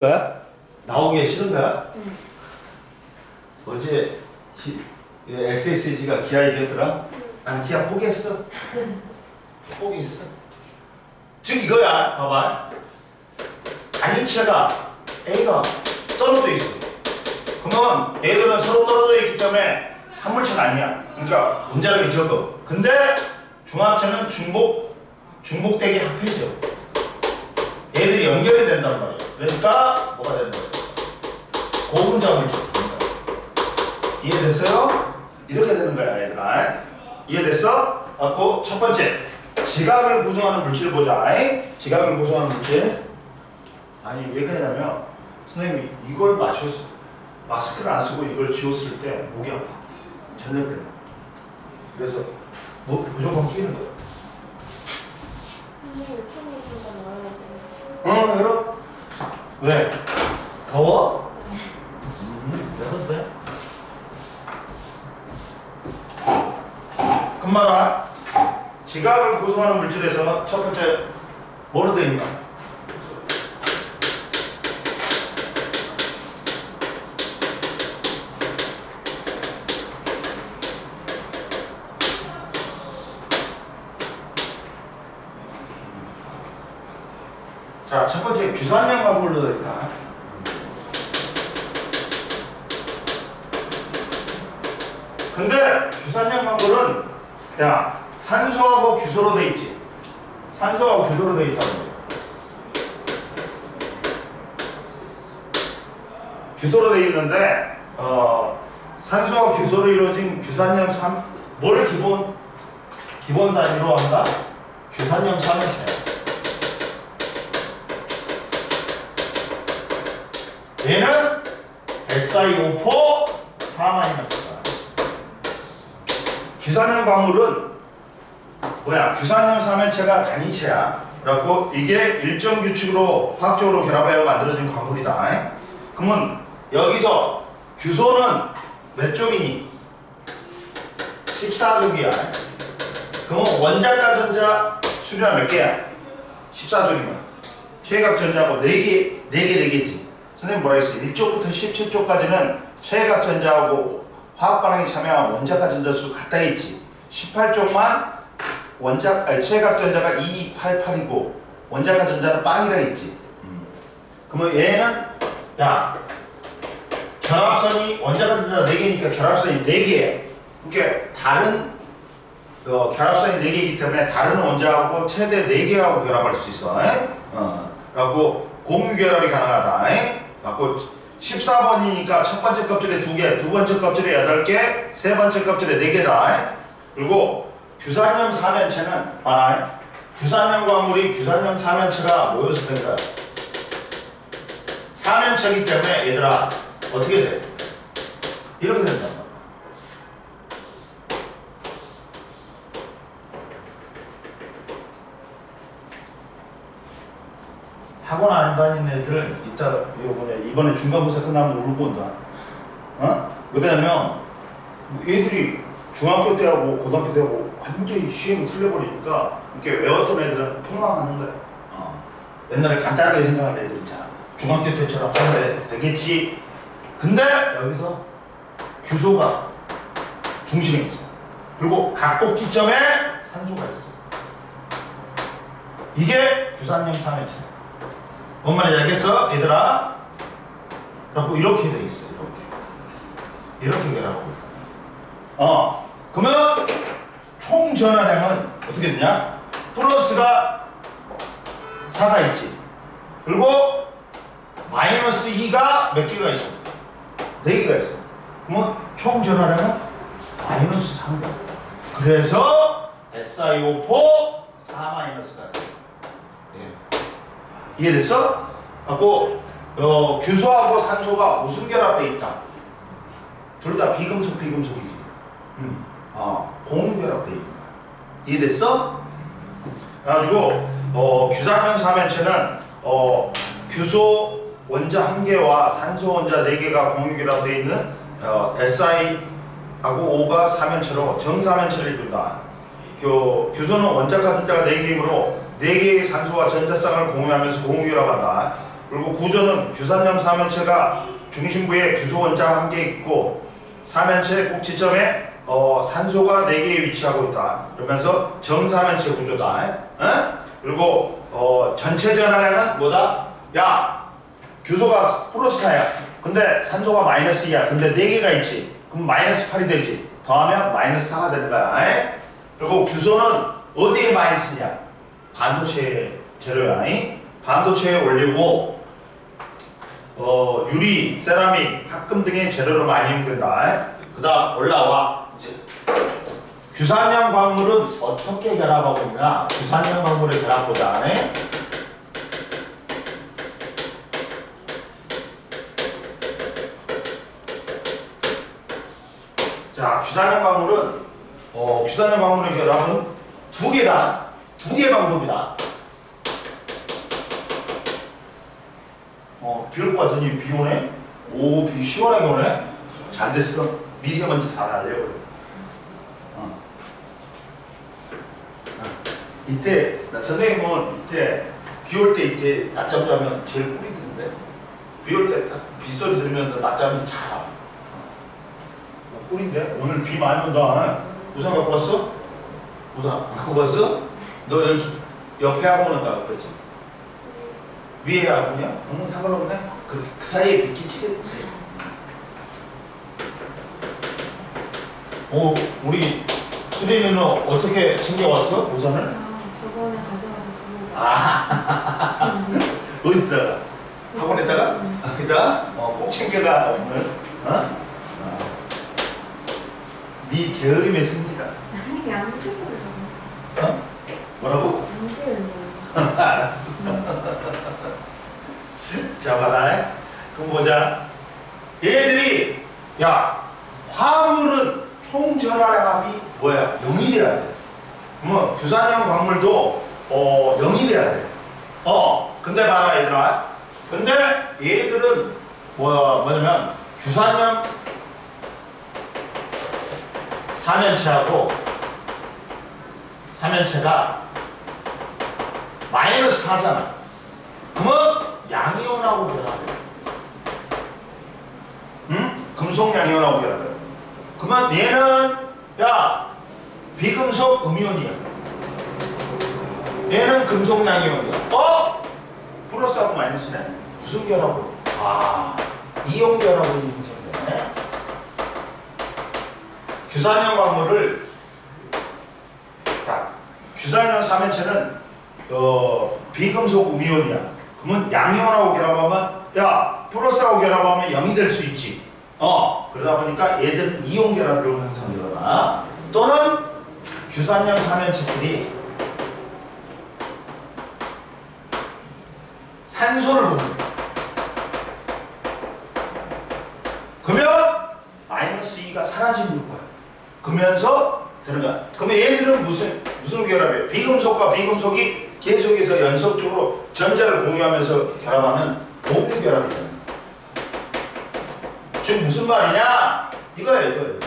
거야? 나오기 싫은 거야? 응. 어제 SSG가 기아 이겼더라? 난 기아 포기했어. 포기했어. 즉 이거야. 봐봐. 단위체가 A가 떨어져 있어. 그러면 얘들은 서로 떨어져 있기 때문에 한물체가 아니야. 그러니까 분자력이 적어. 근데 중합체는 중복되게 합해져. 얘들이 연결이 된단 말이야. 그러니까 뭐가 되는 거야? 고분자물질. 이해됐어요? 이렇게 되는 거야, 얘들아. 이해됐어? 갖고 첫 번째, 지각을 구성하는 물질을 보자. 지각을 구성하는 물질. 아니 왜 그러냐면 선생님이 이걸 마스크를 안 쓰고 이걸 지웠을 때 목이 아파. 저녁 때문에. 그래서 무조건 끼는 거야. 열어? 왜? 더워? 열어도 돼? 금마라 지각을 구성하는 물질에서 첫 번째 뭐로 되어 있나? 자, 첫 번째 규산염 광물로 되어 있다. 근데 규산염 광물은 야 산소하고 규소로 되어 있지. 산소하고 규소로 되어 있다는 거야. 규소로 되어 있는데 산소와 규소로 이루어진 규산염 3 뭘 기본 단위로 한다? 규산염 3을 얘는 SiO4 4-가. 규산염 광물은 뭐야? 규산염 3일체가 단위체야. 그래갖고 이게 일정 규칙으로 화학적으로 결합하여 만들어진 광물이다. 그러면 여기서 규소는 몇 쪽이니? 14쪽이야. 그러면 원자가 전자 수량 몇 개야? 14쪽이면 최각 전자하고 4개지. 선생님 뭐라 했어요? 1쪽부터 17쪽까지는 최각 전자하고 화학 반응에 참여한 원자가 전자 수 같다 했지. 18쪽만 최각 전자가 288이고 원자가 전자는 빵이라 했지. 그러면 얘는 야 결합선이 원자가 전자 4개니까 결합선이 4개야. 그러니까 다른 결합선이 4개이기 때문에 다른 원자하고 최대 4개하고 결합할 수 있어. 그래갖고 공유결합이 가능하다. 갖고 14번이니까 첫 번째 껍질에 2개, 두 번째 껍질에 8개, 세 번째 껍질에 4개다. 그리고 규산염 4면체는 규산염 광물이 규산염 4면체가 모여서 된 거야. 4면체이기 때문에 얘들아 어떻게 돼? 이렇게 된단 말이야. 학원 안 다니는 애들 이번에 중간고사 끝나면 울고 온다. 왜 그러냐면 애들이 중학교 때하고 고등학교 때하고 완전히 시험이 틀려버리니까 이렇게 외웠던 애들은 폭망하는 거야. 옛날에 간단하게 생각하는 애들 있잖아. 중학교 때처럼 하면 되겠지. 근데 여기서 규소가 중심에 있어. 그리고 각 꼭지점에 산소가 있어. 이게 규산염 3회차. 뭔 말인지 알겠어? 얘들아? 그리고 이렇게 돼 있어. 이렇게 결합하고 있다. 그러면 총 전하량은 어떻게 되냐? 플러스가 4가 있지. 그리고 마이너스 2가 몇 개가 있어? 4개가 있어. 그러면 총 전하량은 마이너스 3가. 그래서 SiO4 4-가 돼. 이해됐어? 갖고 규소하고 산소가 무슨 결합돼 있다? 둘 다 비금속이지. 공유 결합돼 있는 거야. 이해됐어? 그래가지고 규산염 3면체는 규소 원자 1개와 산소 원자 4개가 공유 결합돼 있는 Si하고 O가 3면체로 정사면체를 이룬다. 규소는 원자가 전자가 4개이므로 4개의 산소와 전자쌍을 공유하면서 공유결합한다. 그리고 구조는 규산염 사면체가 중심부에 규소 원자와 함께 있고 사면체 꼭지점에 산소가 4개 위치하고 있다. 그러면서 정사면체 구조다. 그리고 전체 전하량은 뭐다? 야, 규소가 플러스 4야. 근데 산소가 마이너스 2야. 근데 4개가 있지. 그럼 마이너스 8이 되지. 더하면 마이너스 4가 되는 거야. 그리고 규소는 어디에 많이 쓰냐? 반도체 재료야. 반도체에 올리고 유리, 세라믹, 합금 등의 재료로 많이 이용된다. 그 다음 올라와. 이제 규산염 광물은 어떻게 결합하고 있냐? 규산염 광물의 결합보다 자, 규산염 광물의 결합은 두 개 방법이다. 비 올 것 같더니 비 오네? 오, 비 시원하게 오네? 잘 됐어. 미세먼지 다 날려버려. 이때, 선생님은 이때, 비 올 때 이때 낮잠 자면 제일 꿀이 드는데, 비 올 때 빗소리 들으면서 낮잠이 잘 와. 꿀인데? 오늘 비 많이 온다. 우산 갖고 왔어? 우산 안 갖고 왔어? 너 여기 옆에 학원은 다 갖고 있지? 위에 학원이야? 상관없네? 그 사이에 비 끼치겠지? 우리 수린이는 어떻게 챙겨왔어? 우산을? 저번에 가져가서 두고 어디다가? 학원에다가? 여기다? 꼭 챙겨가 오늘. 네 게으름의 승리다. 아니 안 챙겨요. 뭐라고? 안 챙겨요. 알았어. 자, 봐라. 그럼 보자. 얘들이 화물은 총 전하량합이 뭐야? 0이 돼야 돼. 뭐 규산염 광물도 0이 돼야 돼. 근데 봐라 얘들아. 근데 얘들은 뭐냐면 규산염 사면체가 마이너스 4잖아. 그러면 양이온하고 결합해. 응? 금속 양이온하고 결합해. 그러면 얘는 비금속 음이온이야. 얘는 금속 양이온이야. 플러스하고 마이너스네. 무슨 결합으로? 이온 결합으로 형성되네. 규산염 광물을 규산염 사면체는 비금속 음이온이야. 그러면 양이온하고 결합하면 플러스하고 결합하면 0이 될 수 있지. 그러다 보니까 얘들은 이온 결합으로 형성되거나 또는 규산염 사면체끼리 산소를 분해. 그러면 마이너스 2가 사라지는 거야. 그러면서 되는 거야. 그러면 얘들은 무슨 결합이에요? 비금속과 비금속이 계속해서 연속적으로 전자를 공유하면서 결합하는 공유 결합이잖아. 지금 무슨 말이냐? 이거예요.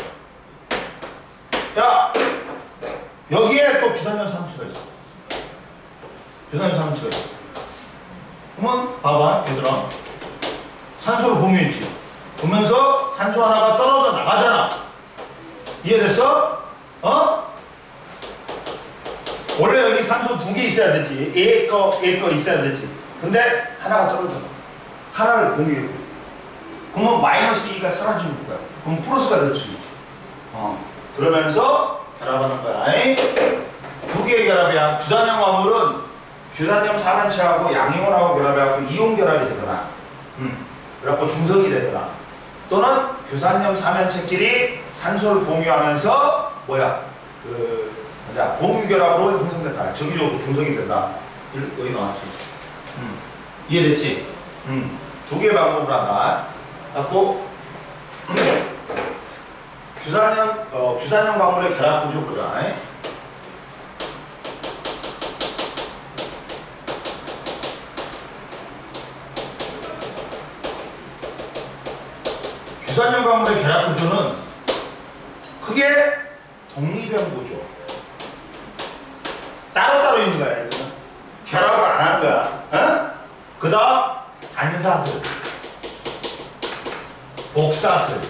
여기에 또 규산염 사면체가 있어. 규산염 사면체가 있어. 그러면 봐봐 얘들아. 산소를 공유했지. 그러면서 산소 하나가 떨어져 나가잖아. 이해됐어? 원래 여기 산소 2개 있어야 되지. 얘 거 있어야 되지. 근데 하나가 떨어져. 하나를 공유해. 그러면 마이너스 2가 사라지는 거야. 그럼 플러스가 될 수 있지. 그러면서 결합하는 거야. 2개의 결합이야. 규산염 광물은 규산염 사면체하고 양이온하고 결합해갖고 이온 결합이 되거나 그래갖고 중성이 되거나 또는 규산염 사면체끼리 산소를 공유하면서 공유 결합으로 형성된다. 정기적으로 중성이 된다. 여기 나왔지. 이해됐지? 2개의 방법으로 한다. 그래갖고 규산염 광물의 결합 구조 보자. 규산염 광물의 결합 구조는 크게 독립형 구조. 따로따로 있는 거야. 얘들은. 결합을 안 하는 거야. 그 다음 단사슬, 복사슬,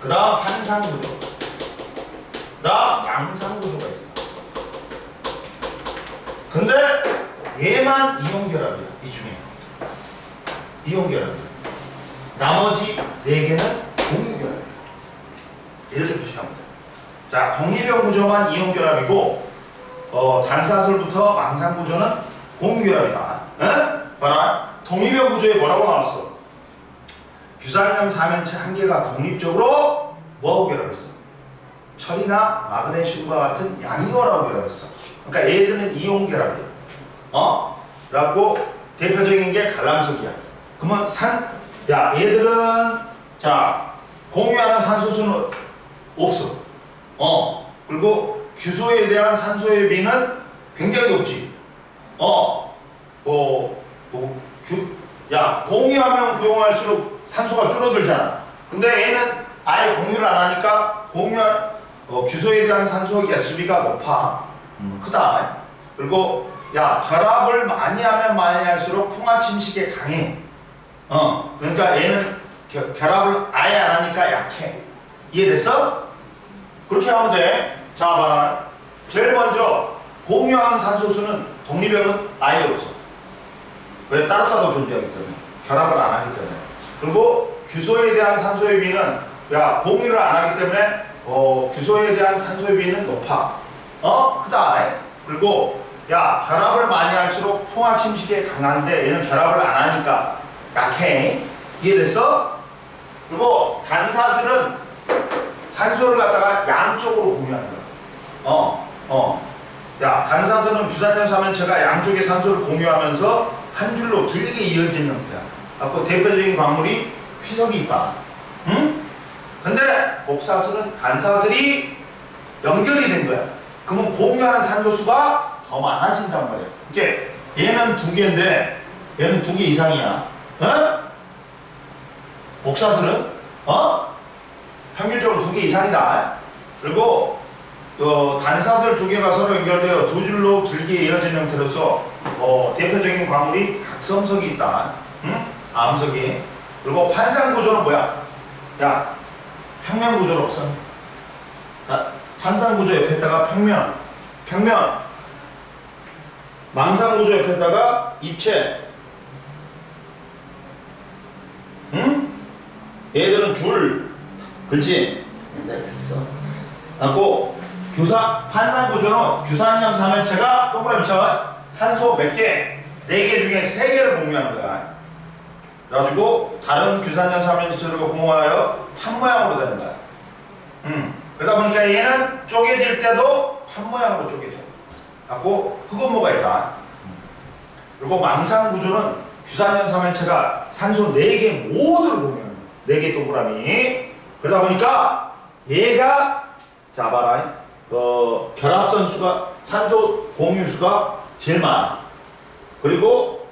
그 다음 판상구조, 그 다음 망상구조가 있어. 근데 얘만 이온결합이야. 이 중에 이온결합이야. 나머지 4개는 공유결합이야. 이렇게 표시하면 돼. 자, 독립형 구조만 이온결합이고 단사슬부터 망상구조는 공유결합이다. 응? 봐라. 독립형 구조에 뭐라고 나왔어? 규산염 사면체 한 개가 독립적으로 뭐하고 결합했어? 철이나 마그네슘과 같은 양이온하고 결합했어. 그러니까 얘들은 이온 결합이야. 라고 대표적인 게 갈람석이야. 그러면 얘들은 자 공유하는 산소수는 없어. 그리고 규소에 대한 산소의 비는 굉장히 높지. 공유하면 고용할수록 산소가 줄어들잖아. 근데 얘는 아예 공유를 안 하니까 규소에 대한 산소 개수비가 높아. 크다. 그리고 결합을 많이 하면 많이 할수록 풍화 침식에 강해. 그러니까 얘는 결합을 아예 안 하니까 약해. 이해됐어? 그렇게 하면 돼. 자, 봐라. 제일 먼저 공유한 산소수는 독립형은 아예 없어. 왜? 따로따로 존재하기 때문에. 결합을 안 하기 때문에. 그리고 규소에 대한 산소의 비는 공유를 안 하기 때문에 규소에 대한 산소의 비는 높아. 크다. 그리고 결합을 많이 할수록 풍화 침식에 강한데 얘는 결합을 안 하니까 약해. 이해됐어? 그리고 단사슬은 산소를 갖다가 양쪽으로 공유하는 거야. 단사슬은 규산염 사면체가 양쪽의 산소를 공유하면서 한 줄로 길게 이어진 형태야. 그 대표적인 광물이 휘석이 있다. 응? 근데 복사슬은 단사슬이 연결이 된 거야. 그러면 공유하는 산소수가 더 많아진단 말이야. 이게 얘는 2개인데 얘는 2개 이상이야. 복사슬은 평균적으로 2개 이상이다. 그리고 단사슬 2개가 서로 연결되어 2줄로 길게 이어진 형태로서 대표적인 광물이 각성석이 있다. 암석이. 그리고 판상구조는 뭐야? 평면구조로 없어. 판상구조 옆에다가 평면, 망상구조 옆에다가 입체. 얘들은 줄, 그렇지? 네, 됐어. 하고 판상구조는 규산염 사면체가 동그라미처럼 산소 몇 개? 4개 중에 3개를 공유하는 거야. 그래가지고 다른 규산염 사면체를 공유하여 판 모양으로 되는 거야. 그러다 보니까 얘는 쪼개질 때도 판 모양으로 쪼개져. 하고 흑은 뭐가 있다. 그리고 망상구조는 규산염 사면체가 산소 4개 모두를 공유하는 거야. 4개 동그라미. 그러다 보니까 얘가 자 봐라. 결합선수가 산소 공유수가 제일 많아. 그리고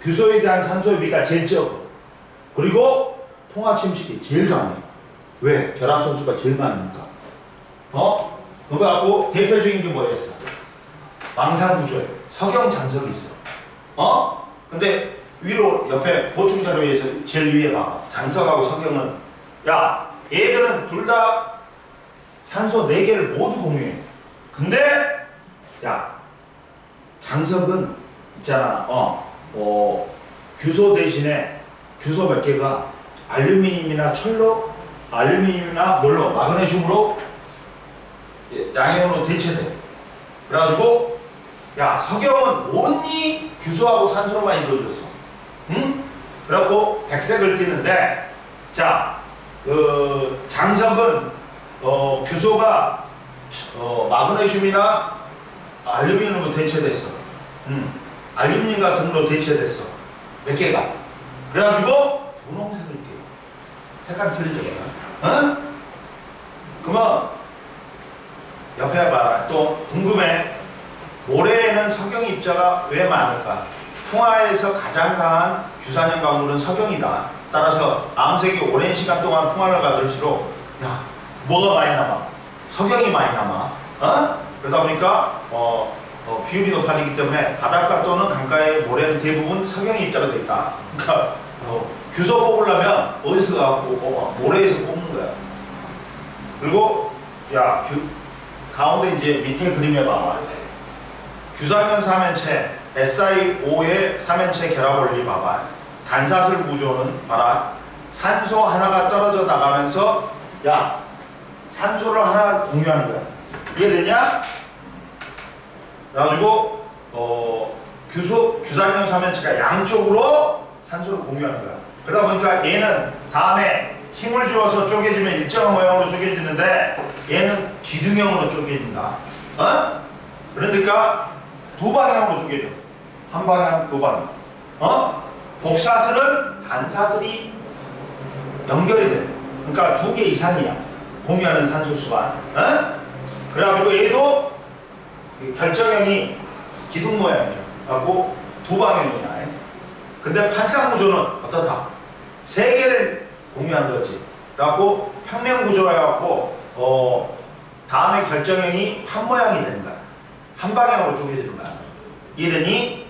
규소에 대한 산소의 비가 제일 적어. 그리고 풍화 침식이 제일 강해. 왜? 결합선수가 제일 많으니까. 그거 갖고 대표적인 게 뭐였어? 망상구조에 석영장석이 있어. 근데 위로 옆에 보충 자료에서 제일 위에 봐봐. 장석하고 석영은 얘들은 둘 다 산소 4개를 모두 공유해. 근데 장석은 있잖아. 규소 대신에 규소 몇 개가 알루미늄이나 철로, 알루미늄이나 뭘로? 마그네슘으로 양이온으로 대체돼. 그래가지고 석영은 온리 규소하고 산소로만 이루어졌어. 그래갖고 백색을 띠는데 장석은 규소가 마그네슘이나 알루미늄으로 대체됐어. 알루미늄 같은 걸로 대체됐어. 몇 개가. 그래가지고 분홍색을 띠어. 색깔 틀리죠? 그러면 옆에 봐라. 또 궁금해. 모래에는 석영 입자가 왜 많을까? 풍화에서 가장 강한 규산염 광물은 석영이다. 따라서 암석이 오랜 시간 동안 풍화를 가질수록 뭐가 많이 남아? 석영이 많이 남아. 그러다 보니까 비율이 높아지기 때문에 바닷가 또는 강가의 모래는 대부분 석영이 입자가 되어 있다. 그러니까 규소 뽑으려면 어디서 가갖고 뽑아? 모래에서 뽑는 거야. 그리고 가운데 이제 밑에 그림에 봐. 규산염 사면체 SiO의 사면체 결합 원리 봐봐. 단사슬 구조는 봐라. 산소 하나가 떨어져 나가면서 산소를 하나 공유하는 거야. 이해되냐? 그래가지고 규산염 사면체가 양쪽으로 산소를 공유하는 거야. 그러다 보니까 얘는 다음에 힘을 주어서 쪼개지면 일정한 모양으로 쪼개지는데 얘는 기둥형으로 쪼개진다. 그러니까 두 방향으로 쪼개져. 한 방향, 두 방향. 복사슬은 단사슬이 연결이 돼. 그러니까 2개 이상이야. 공유하는 산소수가. 그래가지고 얘도 결정형이 기둥 모양이야. 갖고 두 방향이야. 근데 판상구조는 어떻다? 3개를 공유한 거지. 그래갖고 평면구조해갖고 다음에 결정형이 판 모양이 되는 거야. 한 방향으로 쪼개지는 거야. 이해되니?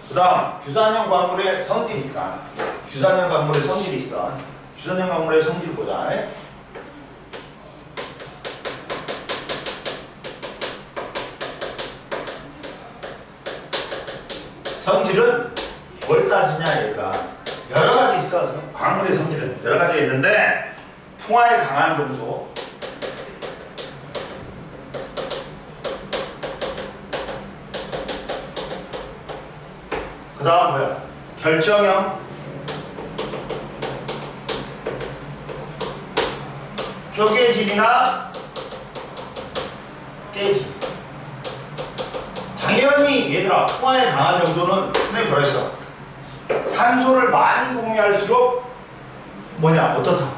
그 다음 규산형 광물의 성질이니까 규산형 광물의 성질이 있어. 규산형 광물의 성질 보자. 성질은 뭘 따지냐 얘들아. 여러 가지 있어. 광물의 성질은 여러 가지가 있는데 풍화에 강한 정도, 그 다음 뭐야? 결정형, 쪼개짐이나 깨짐. 당연히 얘들아 풍화에 강한 정도는 선생님이 뭐라 했어? 산소를 많이 공유할수록 어떻다?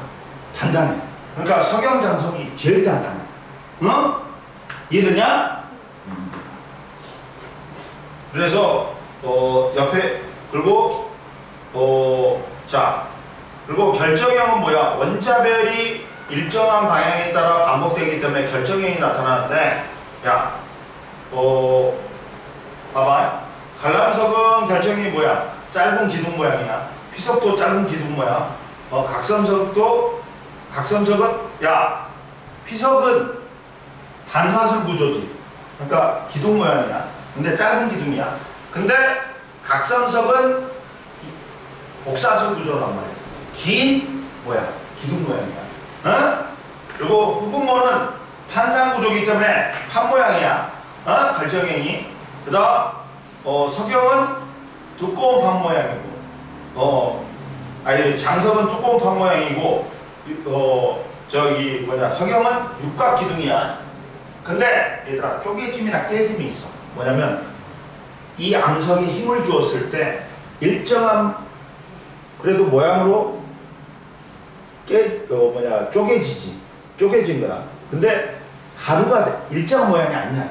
단단해. 그러니까 석영장석이 제일 단단해. 응? 이해되냐? 그래서 옆에 그리고 그리고 결정형은 뭐야? 원자별이 일정한 방향에 따라 반복되기 때문에 결정형이 나타나는데 봐봐. 관람석은 결정형이 뭐야? 짧은 기둥 모양이야. 휘석도 짧은 기둥 모양. 각섬석은 휘석은 반사슬 구조지. 그러니까 기둥 모양이야. 근데 짧은 기둥이야. 근데 각섬석은 복사슬 구조란 말이야. 긴 기둥 모양이야. 그리고 흑음모는 판상 구조이기 때문에 판 모양이야. 결정형이. 그 다음 석영은 두꺼운 판 모양이고, 장석은 두꺼운 판 모양이고, 석영은 육각 기둥이야. 근데 얘들아 쪼개짐이나 깨짐이 있어. 뭐냐면 이 암석에 힘을 주었을 때 일정한 그래도 모양으로 쪼개진 거야. 근데 가루가 돼. 일정한 모양이 아니야.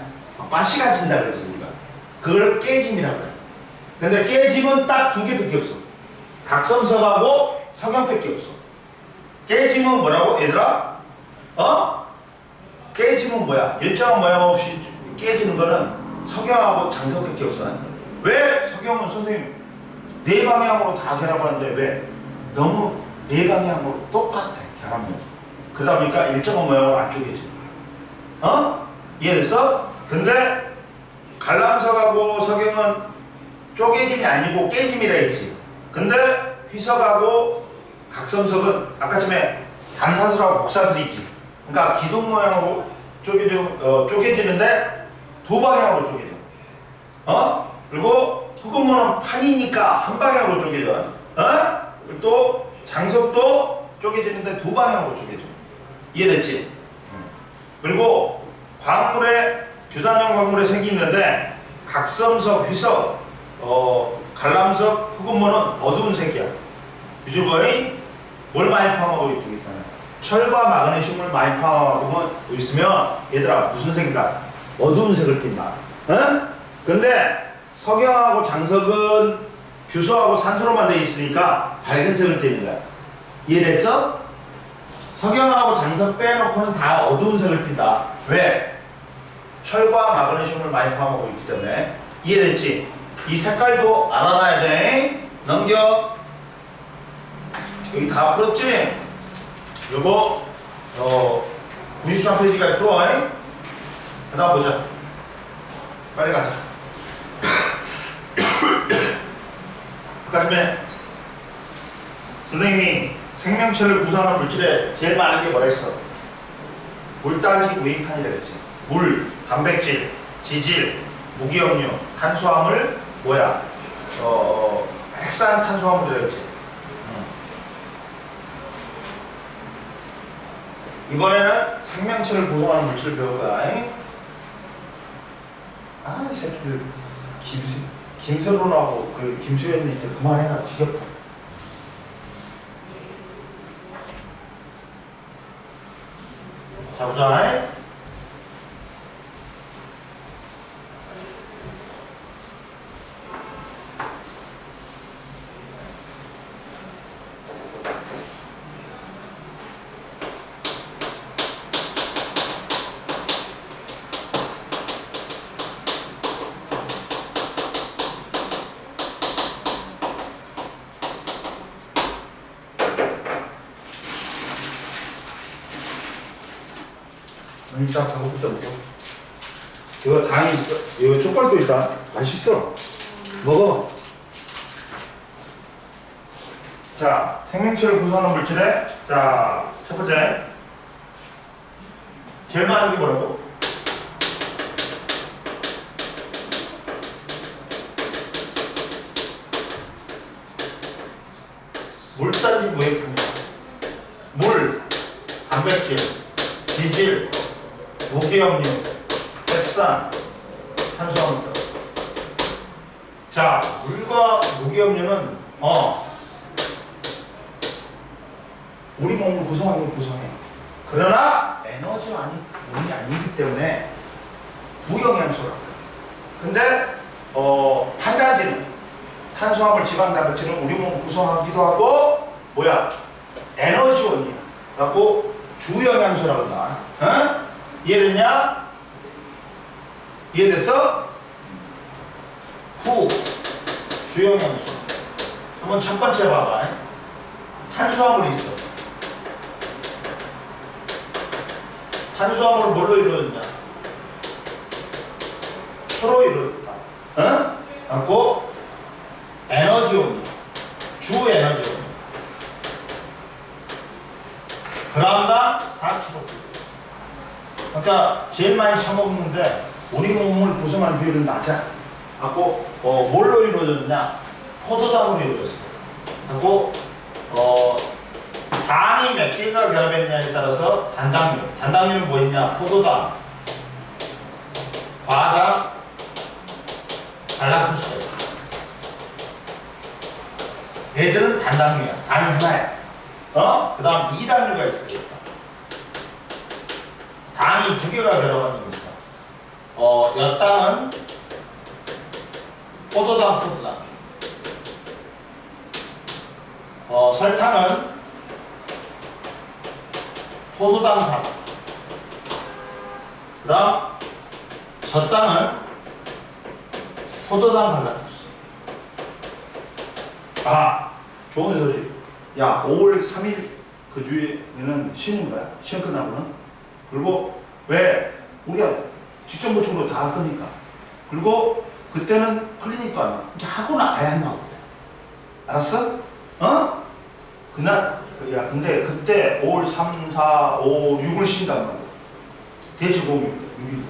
빠시가 진다 그러지 우리가. 그걸 깨짐이라고 그래. 근데 깨짐은 딱 2개밖에 없어. 각섬석하고 석영밖에 없어. 깨짐은 뭐라고 얘들아? 깨짐은 뭐야? 일정한 모양 없이 깨지는 거는 석영하고 장석밖에 없어. 왜? 석영은 선생님 4방향으로 다 결합하는데 왜? 너무 4방향으로 똑같아 결합면. 그러다 보니까 일정한 모양으로 안 쪼개져. 이해됐어? 근데 관람석하고 석영은 쪼개짐이 아니고 깨짐이라 했지. 근데 휘석하고 각섬석은 아까 전에 단사슬하고 복사슬이지. 그러니까 기둥 모양으로 쪼개지는데 2방향으로 쪼개져. 그리고 흑음모는 판이니까 한 방향으로 쪼개져. 또 장석도 쪼개지는데 2방향으로 쪼개져. 이해됐지? 그리고 규산형 광물의 색이 있는데 각섬석, 휘석, 관람석, 흑음모는 어두운 색이야. 유주거의 뭘 많이 포함하고 있기 때문에 철과 마그네슘을 많이 포함하고 있으면 얘들아 무슨 색이다? 어두운 색을 띈다. 근데 석영하고 장석은 규소하고 산소로만 되어 있으니까 밝은 색을 띠는 거야. 이해됐어? 석영하고 장석 빼놓고는 다 어두운 색을 띈다. 왜? 철과 마그네슘을 많이 포함하고 있기 때문에. 이해됐지? 이 색깔도 알아놔야 돼. 넘겨. 여기 다 풀었지? 요거 93페이지까지 풀어. 그 다음 보자. 빨리 가자. 아까 전에 선생님이 생명체를 구성하는 물질에 제일 많은 게 뭐라 했어? 물단지 무익탄이라 했지. 물, 단백질, 지질, 무기염류, 탄수화물, 뭐야? 핵산 탄수화물이라 했지. 이번에는 생명체를 구성하는 물질을 배울 거야. 아, 이 새끼들 김세론하고 그 김수현이 이제 그만해라. 지겹다. 자, 보자. 딱 가고 있다 먹어. 이거 당이 있어. 이거 족발도 있다. 맛있어. 먹어. 자, 생명체를 구성하는 물질에 자, 첫 번째 제일 많은 게 뭐라고? 물단지 무액입니다. 물, 단백질, 지질, 무기염류, 핵산, 탄수화물. 자, 물과 무기염류는 우리 몸을 구성하는 게 구성해. 그러나 에너지가 몸이 아니기 때문에 부영양소라고. 근데 한 가지는 탄수화물, 지방, 단백질은 우리 몸을 구성하기도 하고 뭐야? 에너지원이야. 라고 주영양소라고 한다. 어? 이해됐냐? 이해됐어? 후 주영양소. 한번 첫 번째 봐봐. 탄수화물이 있어. 탄수화물은 뭘로 이루어졌냐? 초로 이루어졌다. 어? 갖고 에너지원이야. 주에너지원. 그람당 4kg. 그러니까 제일 많이 처먹는데 우리 몸을 구성하는 비율은 낮아. 갖고 뭘로 이루어졌냐? 포도당으로 이루어졌어. 하고 당이 몇 개가 결합했냐에 따라서 단당류. 단당류는 뭐 있냐? 포도당, 과당, 갈락토스가 있어. 얘들은 단당류야. 당이 하나야. 그 다음 2당류가 있어. 당이 두 개가 결합하는 게 있어. 엿당은 포도당, 포도당. 설탕은 포도당, 당. 그 다음 젖당은 포도당, 갈락토스. 아, 좋은 소식. 야, 5월 3일 그 주에는 쉬는 거야. 시험 끝나고는. 그리고 왜? 우리가 직접 보충으로 다 할 거니까. 그리고 그때는 클리닉도 안 나와. 이제 학원은 아예 안 나오거든. 알았어? 그날, 야, 근데 그때 5월 3, 4, 5, 6을 쉰단 말이야. 돼지고기 6일.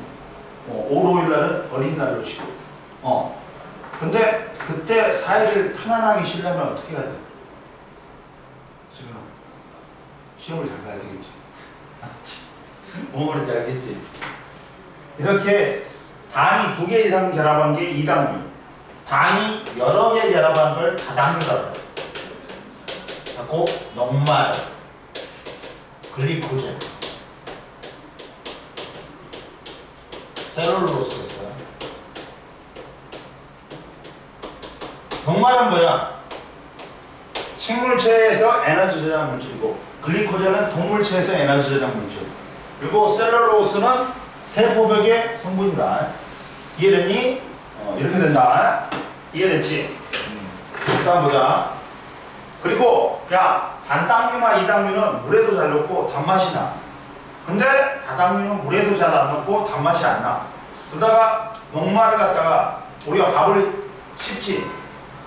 5월 5일 날은 어린이날로 쉬고. 근데 그때 4일을 편안하게 쉬려면 어떻게 해야 돼? 수민아, 시험을 잘 봐야 되겠지. 알았지? 뭔 말인지 알겠지? 이렇게 당이 2개 이상 결합한 게 2당류. 당이 여러 개 결합한 걸 다당류라고 해요. 갖고 녹말, 글리코젠, 셀룰로스가 있어요. 녹말은 뭐야? 식물체에서 에너지 저장 물질이고, 글리코젠은 동물체에서 에너지 저장 물질. 그리고 셀룰로스는 세포벽의 성분이다. 이해됐니? 이렇게 된다. 이해됐지? 일단 보자. 그리고 야, 단당류나 이당류는 물에도 잘 녹고 단맛이 나. 근데 다당류는 물에도 잘 안 녹고 단맛이 안 나. 그러다가 녹말을 갖다가 우리가 밥을 씹지.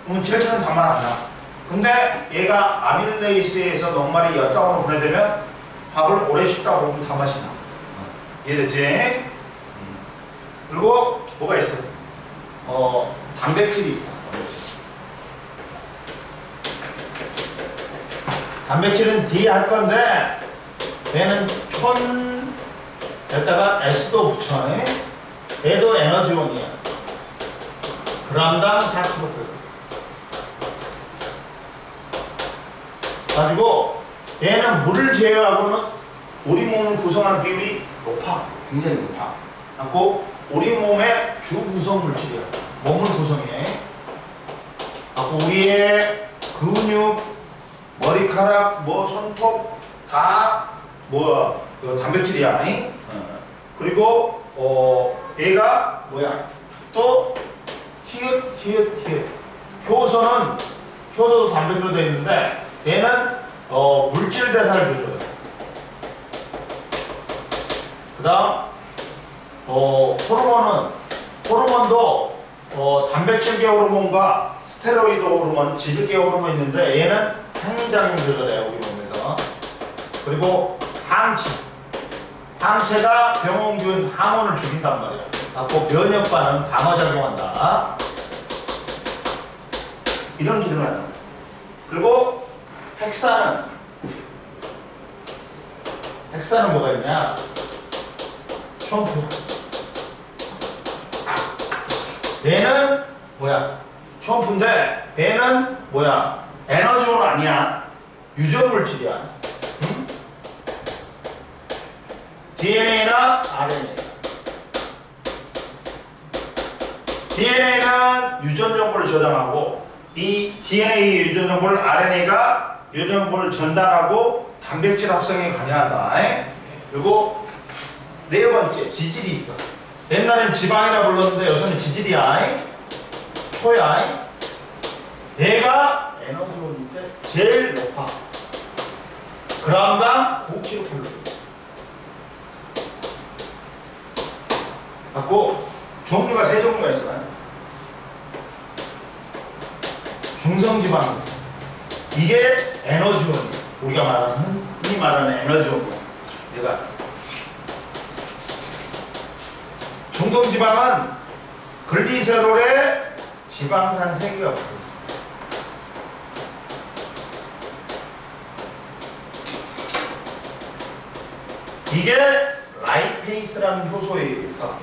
그러면 지레처럼 단맛 안 나. 근데 얘가 아밀레이스에서 녹말이 엿당으로 분해되면 밥을 오래 씹다 보면 단맛이 나. 이해됐지? 그리고 뭐가 있어? 단백질이 있어. 단백질은 D 할 건데 얘는 촌 에다가 S도 붙여. 얘도 에너지원이야. g당 4kcal. 가지고 얘는 물을 제외하고는 우리 몸을 구성하는 비율이 높아. 굉장히 높아. 갖고 우리 몸의 주 구성 물질이야. 몸을 구성해. 갖고 우리의 근육, 머리카락, 뭐 손톱 다 단백질이야. 그리고 얘가 뭐야? 또 히읗. 효소도 단백질로 되어 있는데 얘는 물질 대사를 조절해. 그 다음 호르몬도 단백질계 호르몬과 스테로이드 호르몬, 지질계 호르몬이 있는데 얘는 생리작용 조절해요, 우리 몸에서. 그리고 항체가 병원균 항원을 죽인단 말이에요. 갖고 면역 반응, 방어작용한다. 이런 기능을 한다. 그리고 핵산은 뭐가 있냐? 초음파. 얘는 뭐야? 초음파인데 얘는 뭐야? 에너지원 아니야. 유전물질이야. 응? DNA나 RNA. DNA는 유전 정보를 저장하고 이 DNA 유전 정보를 RNA가 유전 정보를 전달하고 단백질 합성에 관여하다. 그리고 네 번째, 지질이 있어. 옛날엔 지방이라 불렀는데 요새는 지질이야. 초야. 얘가 에너지원 때 제일 높아. g당 9kcal. 갖고 종류가 세 종류가 있어요. 중성지방이 있어. 이게 에너지원이야. 우리가 흔히 말하는 에너지원이야. 얘가 중성지방은 글리세롤에 지방산 3개가 붙어 있어. 이게 라이페이스라는 효소에 의해서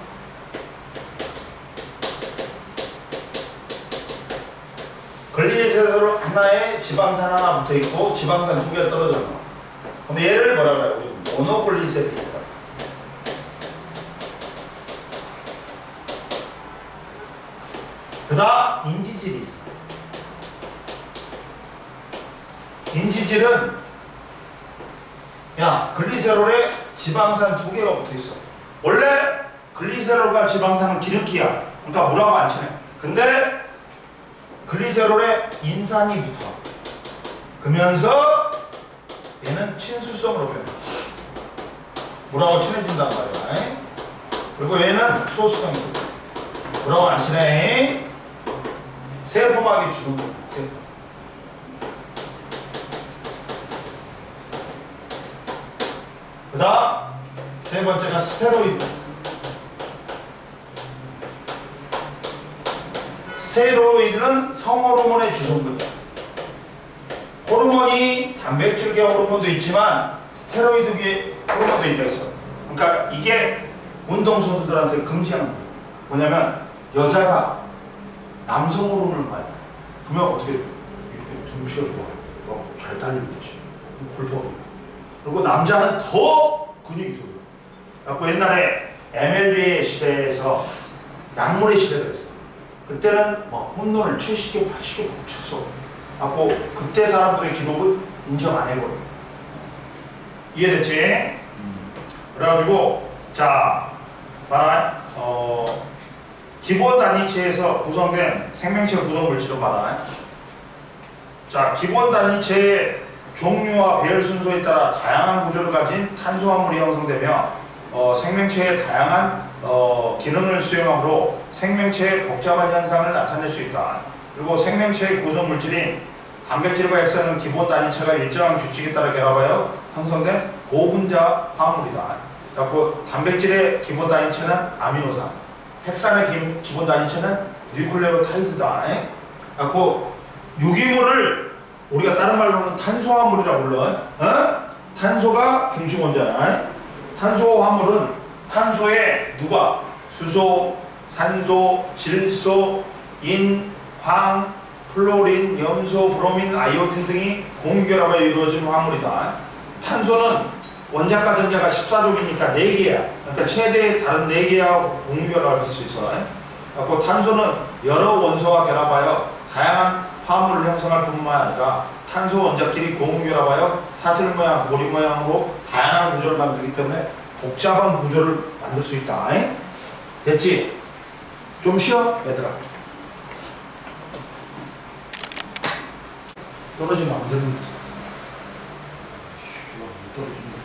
글리세롤 하나에 지방산 하나 붙어 있고 지방산 2개가 떨어져 나와. 그럼 얘를 뭐라 그래요? 우리 모노글리세롤이다. 그 다음 인지질이 있어. 인지질은 글리세롤에 지방산 2개가 붙어 있어. 원래 글리세롤과 지방산은 기름기야. 그러니까 물하고 안 친해. 근데 글리세롤에 인산이 붙어. 그러면서 얘는 친수성으로 변해. 물하고 친해진단 말이야. 그리고 얘는 소수성이 붙어. 물하고 안 친해. 세포막이 주는 거야. 세포. 그 다음 세 번째가 스테로이드. 스테로이드는 성호르몬의 주성분이야. 호르몬이 단백질계 호르몬도 있지만 스테로이드계 호르몬도 있어. 그러니까 이게 운동선수들한테 금지하는 거야. 뭐냐면 여자가 남성 호르몬을 받아. 그러면 어떻게 이렇게 등치가 좋아. 잘 달리겠지. 불법이야. 그리고 남자는 더 근육이 들어요. 그래서 옛날에 MLB 시대에서 약물의 시대가 있어. 그때는 막 홈런을 70개, 80개 쳤어. 그래서 그때 사람들의 기록은 인정 안 해버려. 이해됐지? 그래가지고 자 봐라. 기본 단위체에서 구성된 생명체 구성 물질은 봐라. 자, 기본 단위체의 종류와 배열 순서에 따라 다양한 구조를 가진 탄수화물이 형성되며 생명체의 다양한 기능을 수행하므로 생명체의 복잡한 현상을 나타낼 수 있다. 그리고 생명체의 구성 물질인 단백질과 핵산은 기본 단위체가 일정한 규칙에 따라 결합하여 형성된 고분자 화합물이다. 그래서 단백질의 기본 단위체는 아미노산, 핵산의 기본 단위체는 뉴클레오타이드다. 그래서 유기물을 우리가 다른 말로는 탄소화물이라고 불러. 탄소가 중심 원자야. 탄소화물은 탄소에 누가? 수소, 산소, 질소, 인, 황, 플로린, 염소, 브로민, 아이오딘 등이 공유결합하여 이루어진 화물이다. 탄소는 원자과 전자가 14족이니까 4개야. 그러니까 최대 다른 4개와 공유결합할 수 있어. 그리고 탄소는 여러 원소와 결합하여 다양한 화물을 형성할 뿐만 아니라 탄소 원자끼리 공유결합하여 사슬 모양, 고리 모양으로 다양한 구조를 만들기 때문에 복잡한 구조를 만들 수 있다. 됐지? 좀 쉬어, 얘들아. 떨어지면 안 되는 거지. 떨어진다.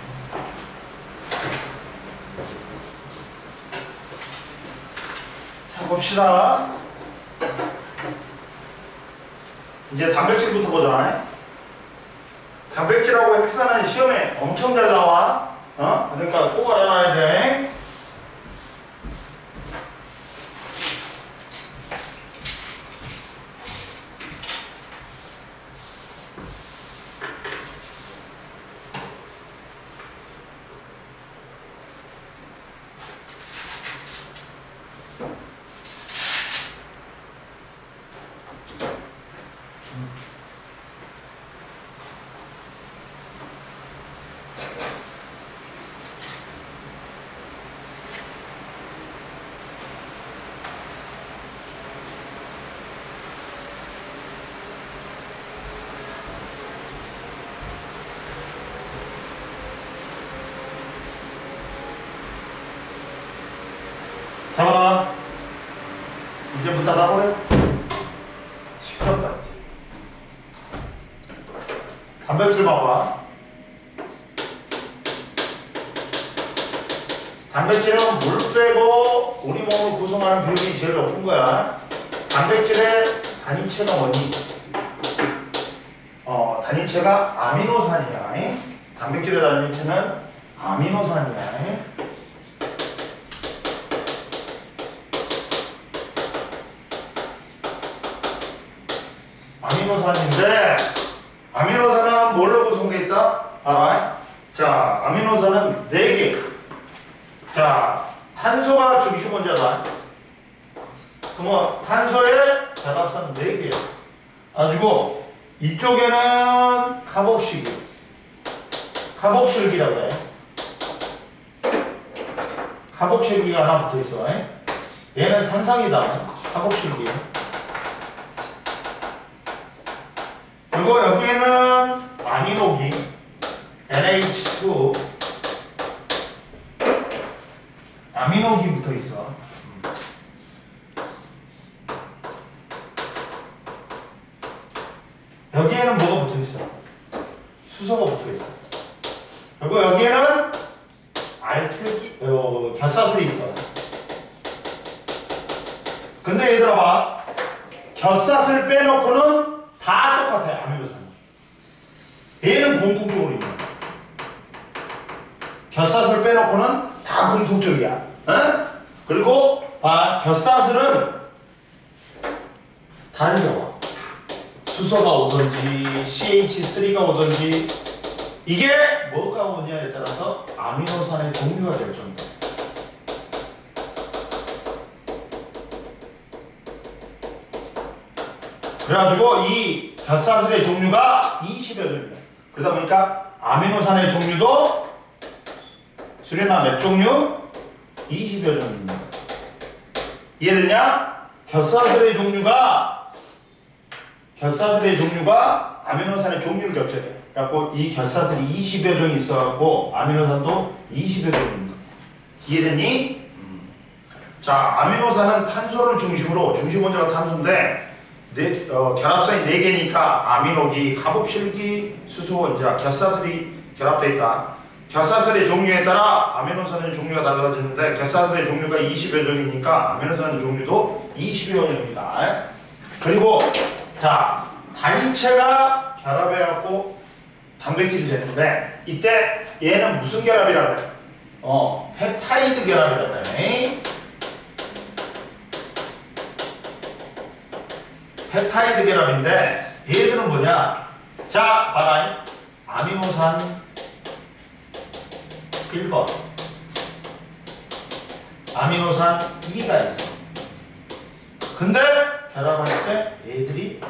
자, 봅시다. 이제 단백질부터 보자. 단백질하고 핵산은 시험에 엄청 잘 나와. 그러니까 꼭 알아놔야 돼. 잡아라. 이제부터 닫아버려. 시끄럽다. 단백질 봐봐. 단백질은 물 빼고 우리 몸을 구성하는 비율이 제일 높은 거야. 단백질의 단위체가 뭐니? 단위체가 아미노산이야. 단백질의 단위체는 아미노산이야. 아미노산인데 아미노산은 뭘로 구성되어 있다? 알아? 자, 아미노산은 4개. 자, 탄소가 중심 원자다. 그러면 탄소의 자갑선 4개야. 가지고 이쪽에는 카복실기라고 해. 카복실기가 하나 붙어 있어. 얘는 산성이다. 카복실기. 그리고 여기에는 아미노기 NH2 아미노기 붙어 있어. 여기에는 뭐가 붙어 있어? 수소가 붙어 있어. 그리고 여기에는 곁사슬이 있어. 근데 얘들아 봐. 곁사슬 빼놓고는 다 똑같아요. 아미노산. 얘는 공통적으로 있는 거야. 곁사슬 빼놓고는 다 공통적이야. 그리고 곁사슬은 다르죠. 수소가 오든지 CH3가 오든지 이게 뭐가 오느냐에 따라서 아미노산의 종류가 결정돼. 그래가지고 이 곁사슬의 종류가 20여 종류야. 그러다 보니까 아미노산의 종류도 수련아 몇 종류? 20여 종류입니다. 이해되냐? 곁사슬의 종류가 아미노산의 종류를 겹쳐요. 그래갖고 이 곁사슬이 20여 종이 있어갖고 아미노산도 20여 종입니다. 이해됐니? 자, 아미노산은 탄소를 중심으로 중심 원자가 탄소인데 결합선이 4개니까 아미노기, 카복실기, 수소 원자, 결사슬이 결합되어 있다. 결사슬의 종류에 따라 아미노산의 종류가 달라지는데 결사슬의 종류가 20여 종이니까 아미노산의 종류도 20여 종입니다. 그리고 자, 단위체가 결합해갖고 단백질이 되는데 이때 얘는 무슨 결합이라고 해? 펩타이드 결합이라고 해. 펩타이드 결합인데 얘들은 뭐냐? 자, 봐라. 아미노산 1번, 아미노산 2가 있어. 근데 결합할 때 얘들이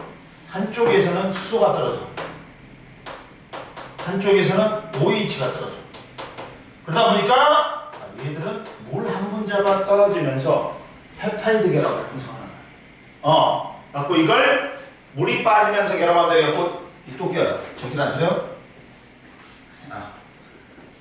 한쪽에서는 수소가 떨어져, 한쪽에서는 OH가 떨어져. 그러다 보니까 얘들은 물 한 분자가 떨어지면서 펩타이드 결합을 형성하는 거야. 갖고 이걸 물이 빠지면서 결합한다 해갖고 또 껴요. 정신 안 차려?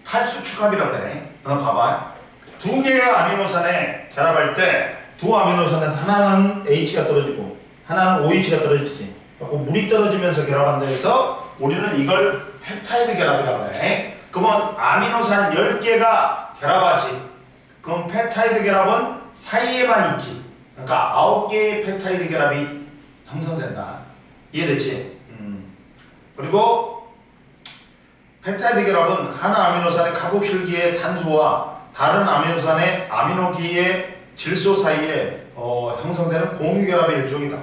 탈수축합이라고 그래. 봐봐. 두 개의 아미노산에 결합할 때 두 아미노산은 하나는 H가 떨어지고 하나는 OH가 떨어지지. 그래서 물이 떨어지면서 결합한다 해서 우리는 이걸 펩타이드 결합이라고 해. 그러면 아미노산 10개가 결합하지. 그럼 펩타이드 결합은 사이에만 있지. 그러니까 9개의 펩타이드 결합이 형성된다. 이해됐지? 그리고 펩타이드 결합은 한 아미노산의 카복실기의 탄소와 다른 아미노산의 아미노기의 질소 사이에 형성되는 공유 결합의 일종이다.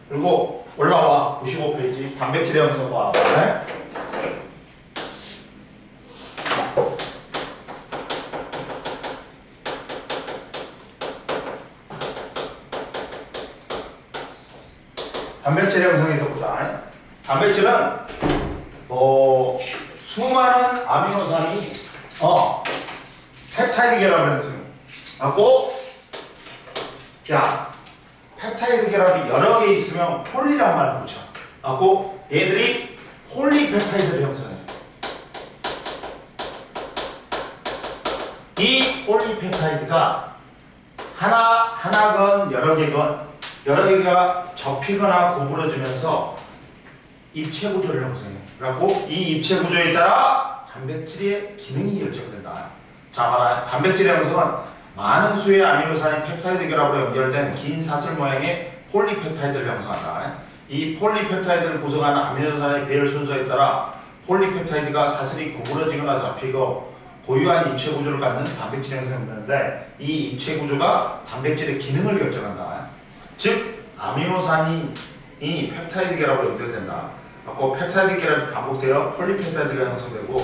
그리고 올라와 95페이지 단백질의 형성 봐. 단백질의 형성에서 보자. 단백질은 수많은 아미노산이 펩타이드 결합을 형성하고, 야, 펩타이드 결합이 여러 개 있으면 폴리란 말을 붙여. 하고 얘들이 폴리펩타이드를 형성해. 이 폴리펩타이드가 하나건 여러 개가 접히거나 구부러지면서 입체 구조를 형성해. 그래갖고 이 입체 구조에 따라 단백질의 기능이 결정된다. 자, 봐라. 단백질의 형성은 많은 수의 아미노산이 펩타이드 결합으로 연결된 긴 사슬 모양의 폴리펩타이드를 형성한다. 이 폴리펩타이드를 구성하는 아미노산의 배열 순서에 따라 폴리펩타이드가 사슬이 구부러지거나 잡히고 고유한 입체 구조를 갖는 단백질이 형성되는데, 이 입체 구조가 단백질의 기능을 결정한다. 즉 아미노산이 펩타이드 결합으로 연결된다. 그리고 펩타이드 결합이 반복되어 폴리펩타이드가 형성되고,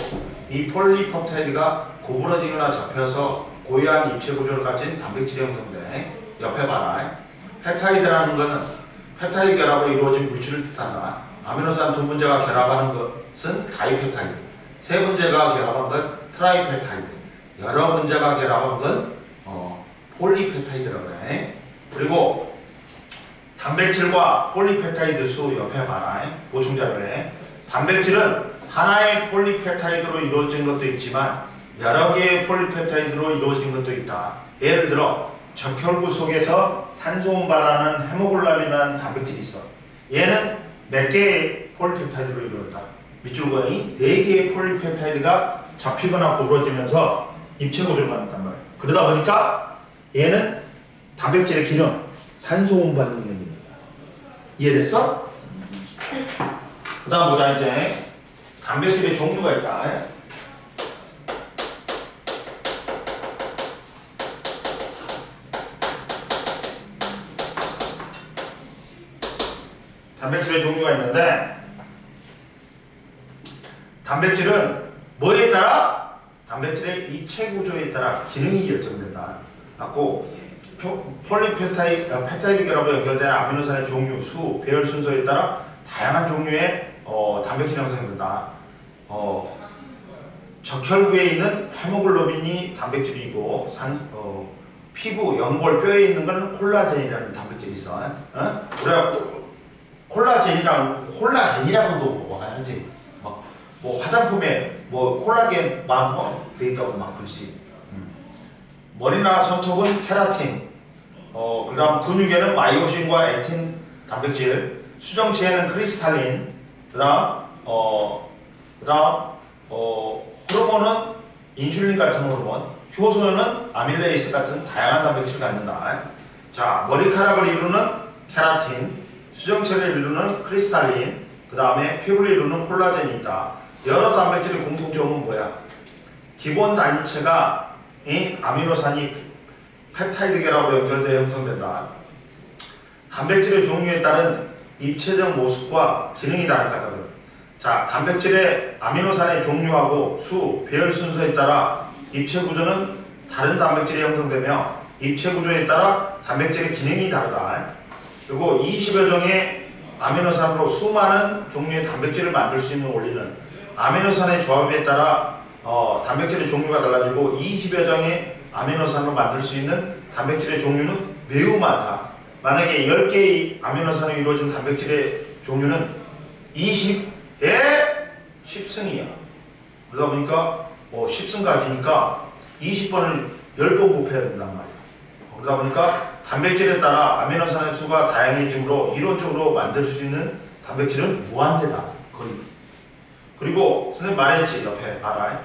이 폴리펩타이드가 구부러지거나 잡혀서 고유한 입체 구조를 가진 단백질이 형성돼. 옆에 봐라. 펩타이드라는 것은 펩타이드 결합으로 이루어진 물질을 뜻한다. 아미노산 두 분자가 결합하는 것은 다이펩타이드, 세 분자가 결합한 건 트라이펩타이드, 여러 분자가 결합한 건 폴리펩타이드라고 해. 그리고 단백질과 폴리펩타이드 수 옆에 봐라. 보충자료에 단백질은 하나의 폴리펩타이드로 이루어진 것도 있지만 여러 개의 폴리펩타이드로 이루어진 것도 있다. 예를 들어 적혈구 속에서 산소 운반하는 헤모글로빈이라는 단백질이 있어. 얘는 몇 개의 폴리펩타이드로 이루어졌다. 밑줄 그어이 4개의 폴리펩타이드가 잡히거나 구부러지면서 입체 구조를 갖는단 말이야. 그러다 보니까 얘는 단백질의 기능, 산소 운반 능력입니다. 이해됐어? 그 다음 보자. 이제 단백질의 종류가 있다. 단백질의 종류가 있는데, 단백질은 뭐에 따라? 단백질의 입체 구조에 따라 기능이 결정된다. 갖고 폴리펩타이드 결합으로 연결된 아미노산의 종류, 수, 배열 순서에 따라 다양한 종류의 단백질이 형성된다. 적혈구에 있는 헤모글로빈이 단백질이고, 피부, 연골, 뼈에 있는 것은 콜라겐이라는 단백질이 있어. 그래갖고 콜라겐이라고도 하지. 뭐 화장품에 콜라겐 막 돼 있다고 막 그러지. 머리나 손톱은 케라틴, 그 다음 근육에는 마이오신과 액틴 단백질, 수정체에는 크리스탈린, 그 다음 호르몬은 인슐린 같은 호르몬, 효소는 아밀레이스 같은 다양한 단백질을 갖는다. 자, 머리카락을 이루는 케라틴, 수정체를 이루는 크리스탈린, 그 다음에 피부를 이루는 콜라겐이 있다. 여러 단백질의 공통점은 뭐야? 기본 단위체가 이 아미노산이 펩타이드 결합으로 연결되어 형성된다. 단백질의 종류에 따른 입체적 모습과 기능이 다르거든. 자, 단백질의 아미노산의 종류하고 수, 배열 순서에 따라 입체 구조는 다른 단백질이 형성되며 입체 구조에 따라 단백질의 기능이 다르다. 그리고 20여 종의 아미노산으로 수많은 종류의 단백질을 만들 수 있는 원리는 아미노산의 조합에 따라 단백질의 종류가 달라지고 20여 종의 아미노산으로 만들 수 있는 단백질의 종류는 매우 많다. 만약에 10개의 아미노산으로 이루어진 단백질의 종류는 20에 10승이야. 그러다 보니까 10승 가지니까 20번을 10번 곱해야 된단 말이야. 그러다 보니까 단백질에 따라 아미노산의 수가 다양해지므로 이론적으로 만들 수 있는 단백질은 무한대다. 거의. 그리고 선생님 말했지, 옆에 봐라.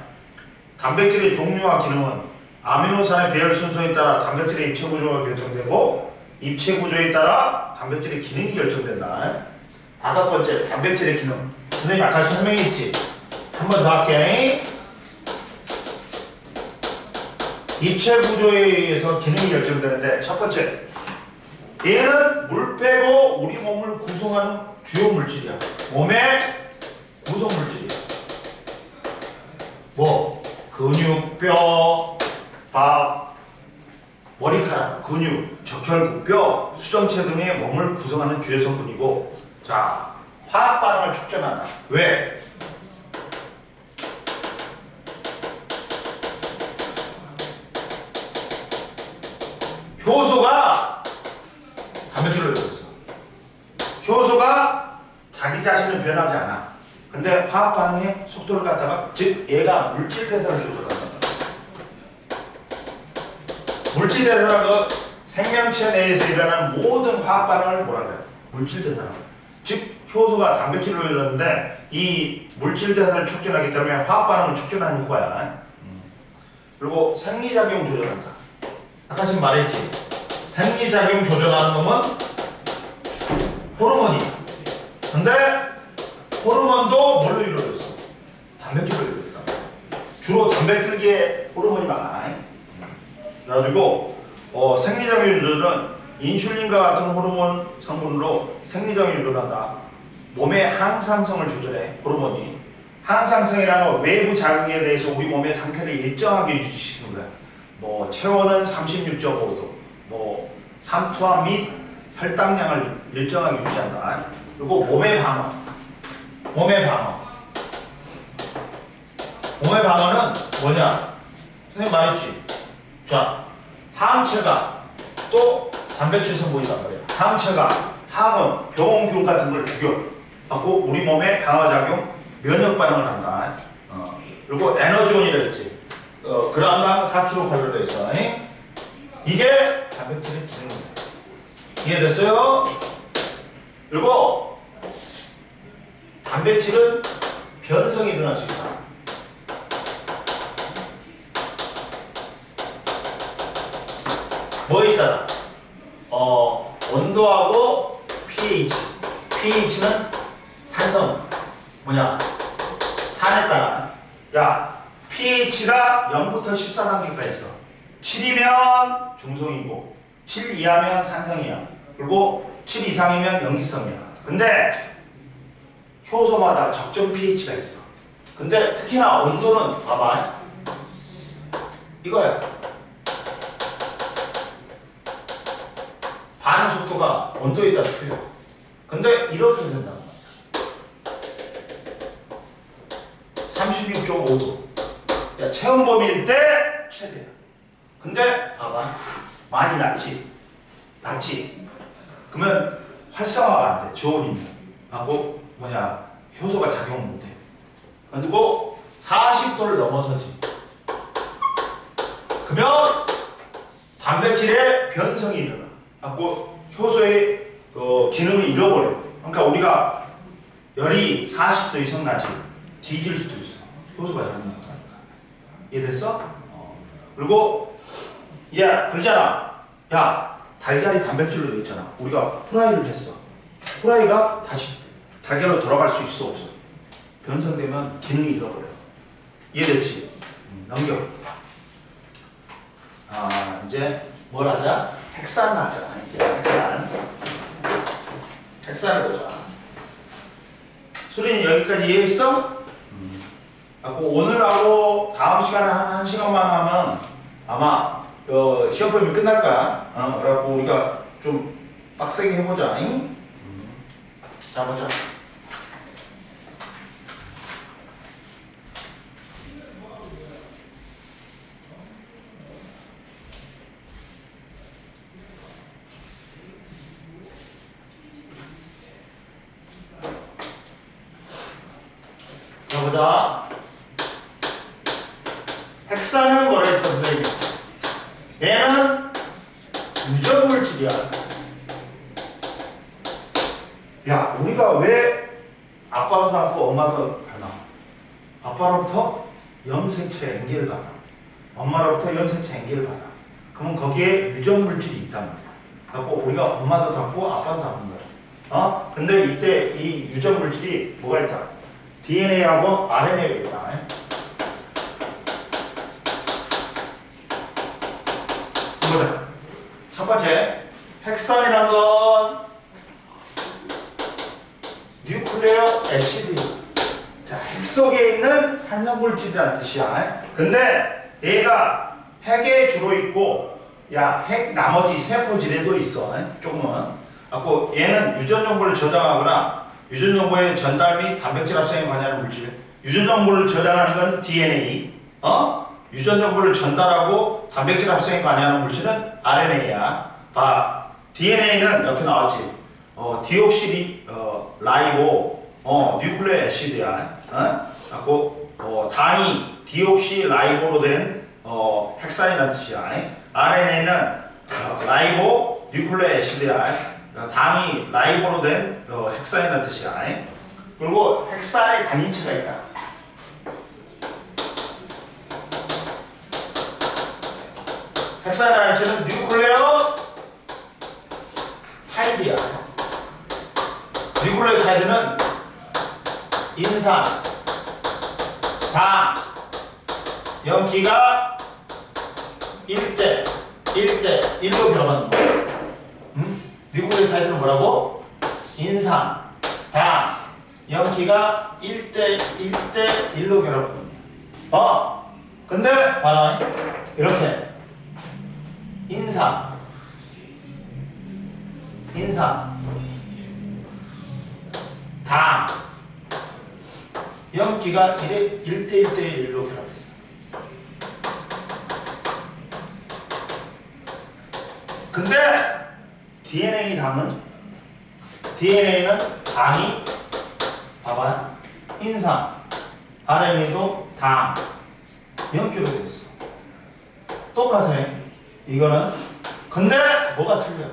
단백질의 종류와 기능은 아미노산의 배열 순서에 따라 단백질의 입체 구조가 결정되고 입체 구조에 따라 단백질의 기능이 결정된다. 5번째, 단백질의 기능. 선생님 아까 설명했지? 한 번 더 할게. 입체 구조에 의해서 기능이 결정되는데, 첫 번째, 얘는 물 빼고 우리 몸을 구성하는 주요 물질이야. 몸의 구성 물질이야. 뭐? 근육, 뼈, 밥, 머리카락, 근육, 적혈구, 뼈, 수정체 등의 몸을 구성하는 주요 성분이고, 자, 화학 반응을 촉진한다. 왜? 효소가 단백질로 이루어졌어. 효소가 자기 자신을 변하지 않아. 근데 화학 반응의 속도를 갖다가, 즉 얘가 물질 대사를 조절한다. 물질 대사라는 생명체 내에서 일어나는 모든 화학 반응을 뭐라 그래요? 물질 대사라고. 즉 효소가 단백질로 이루어졌는데 이 물질 대사를 촉진하기 때문에 화학 반응을 촉진하는 효과야. 그리고 생리작용 조절한다. 아까 지금 말했지. 생리작용 조절하는 놈은 호르몬이. 근데 호르몬도 뭘로 이루어졌어? 단백질로 이루어졌다. 주로 단백질계에 호르몬이 많아. 그래가지고 생리작용 조절은 인슐린과 같은 호르몬 성분으로 생리작용이 일어난다. 몸의 항상성을 조절해. 호르몬이. 항상성이라는 외부 자극에 대해서 우리 몸의 상태를 일정하게 유지시키는 거야. 뭐 체온은 36.5도, 뭐 삼투압 및 혈당량을 일정하게 유지한다. 그리고 몸의 방어. 몸의 방어. 몸의 방어는 뭐냐? 선생님 말했지. 자, 항체가 또 단백질 성분이란 말이야. 항체가 항원, 병원균 같은 걸 죽여. 갖고 우리 몸에 방어작용, 면역 반응을 한다. 그리고 에너지원이라 했지. 그람당 4kcal에서 이게 단백질의 기능입니다. 이해됐어요? 그리고 단백질은 변성이 일어날 수 있다. 뭐에 따라? 온도하고 pH. pH는 산성. 뭐냐? 산에 따라. 야, pH가 0부터 14단계가 있어. 7이면 중성이고 7 이하면 산성이야. 그리고 7 이상이면 염기성이야. 근데 효소마다 적정 pH가 있어. 근데 특히나 온도는 봐봐. 이거야. 반응 속도가 온도에 따라 틀려. 근데 이렇게 된단 말이야. 36.5도. 야, 체온 범위일 때 최대야. 근데 봐봐. 많이 낮지? 낮지? 그러면 활성화가 안 돼. 저온이면. 하고 뭐냐? 효소가 작용을 못 해. 그리고 40도를 넘어서지. 그러면 단백질의 변성이 일어나. 갖고 효소의 그 기능을 잃어버려. 그러니까 우리가 열이 40도 이상 나지 뒤질 수도 있어. 효소가 잘못 나타나니까. 이해됐어? 그리고 야 그러잖아. 야 달걀이 단백질로 돼 있잖아. 우리가 프라이를 했어. 프라이가 다시 달걀로 돌아갈 수 있어 없어? 변성되면 기능이 잃어버려. 이해됐지? 넘겨. 이제 뭘 하자? 핵산 하자. 이제 핵산을 보자. 수린이 여기까지 이해했어? 오늘하고 다음 시간에 한 시간만 하면 아마 시험 범위 끝날 거야. 그래갖고 우리가 좀 빡세게 해보자. 자 보자. 자 보자. 핵산은 뭐라 했어 선생님? 얘는 유전물질이야. 야 우리가 왜 아빠도 닮고 엄마도 닮아? 아빠로부터 염색체 N개를 받아. 엄마로부터 염색체 N개를 받아. 그러면 거기에 유전물질이 있단 말이야. 그래서 우리가 엄마도 닮고 아빠도 닮은 거야. 근데 이때 이 유전물질이 뭐가 있다? DNA하고 RNA가 있다. 보자. 첫 번째, 핵산이란 건 뉴클레어 애시드. 자, 핵 속에 있는 산성물질이라는 뜻이야. 근데 얘가 핵에 주로 있고, 야, 핵 나머지 세포질에도 있어. 조금은. 그래서 얘는 유전 정보를 저장하거나 유전 정보의 전달 및 단백질 합성에 관여하는 물질. 유전 정보를 저장하는 건 DNA. 유전 정보를 전달하고 단백질 합성에 관여하는 물질은 RNA야. 봐. DNA는 옆에 나왔지. 디옥시 라이보 뉴클레오 애시드야. 그리고 당이 디옥시 라이보로 된 핵산이라는 뜻이야. RNA는 라이보 뉴클레오 애시드야. 당이 라이보로 된 핵산이라는 뜻이야. 그리고 핵산의 단위치가 있다. 핵산의 단위치는 뉴클레오 타이드야. 뉴클레오 타이드는 인산, 당, 염기가 1대 1로 결합하는 거야. 뉴클레오 타이드는 뭐라고? 인산, 당, 염기가 1대 1로 결합하는 거야. 근데 봐라. 이렇게 인산, 당, 염기가 1대 1로 결합했어. 근데 DNA는 당이 봐봐. 인산, RNA도 당, 염기로 되어 있어. 똑같아. 이거는. 근데 뭐가 틀려?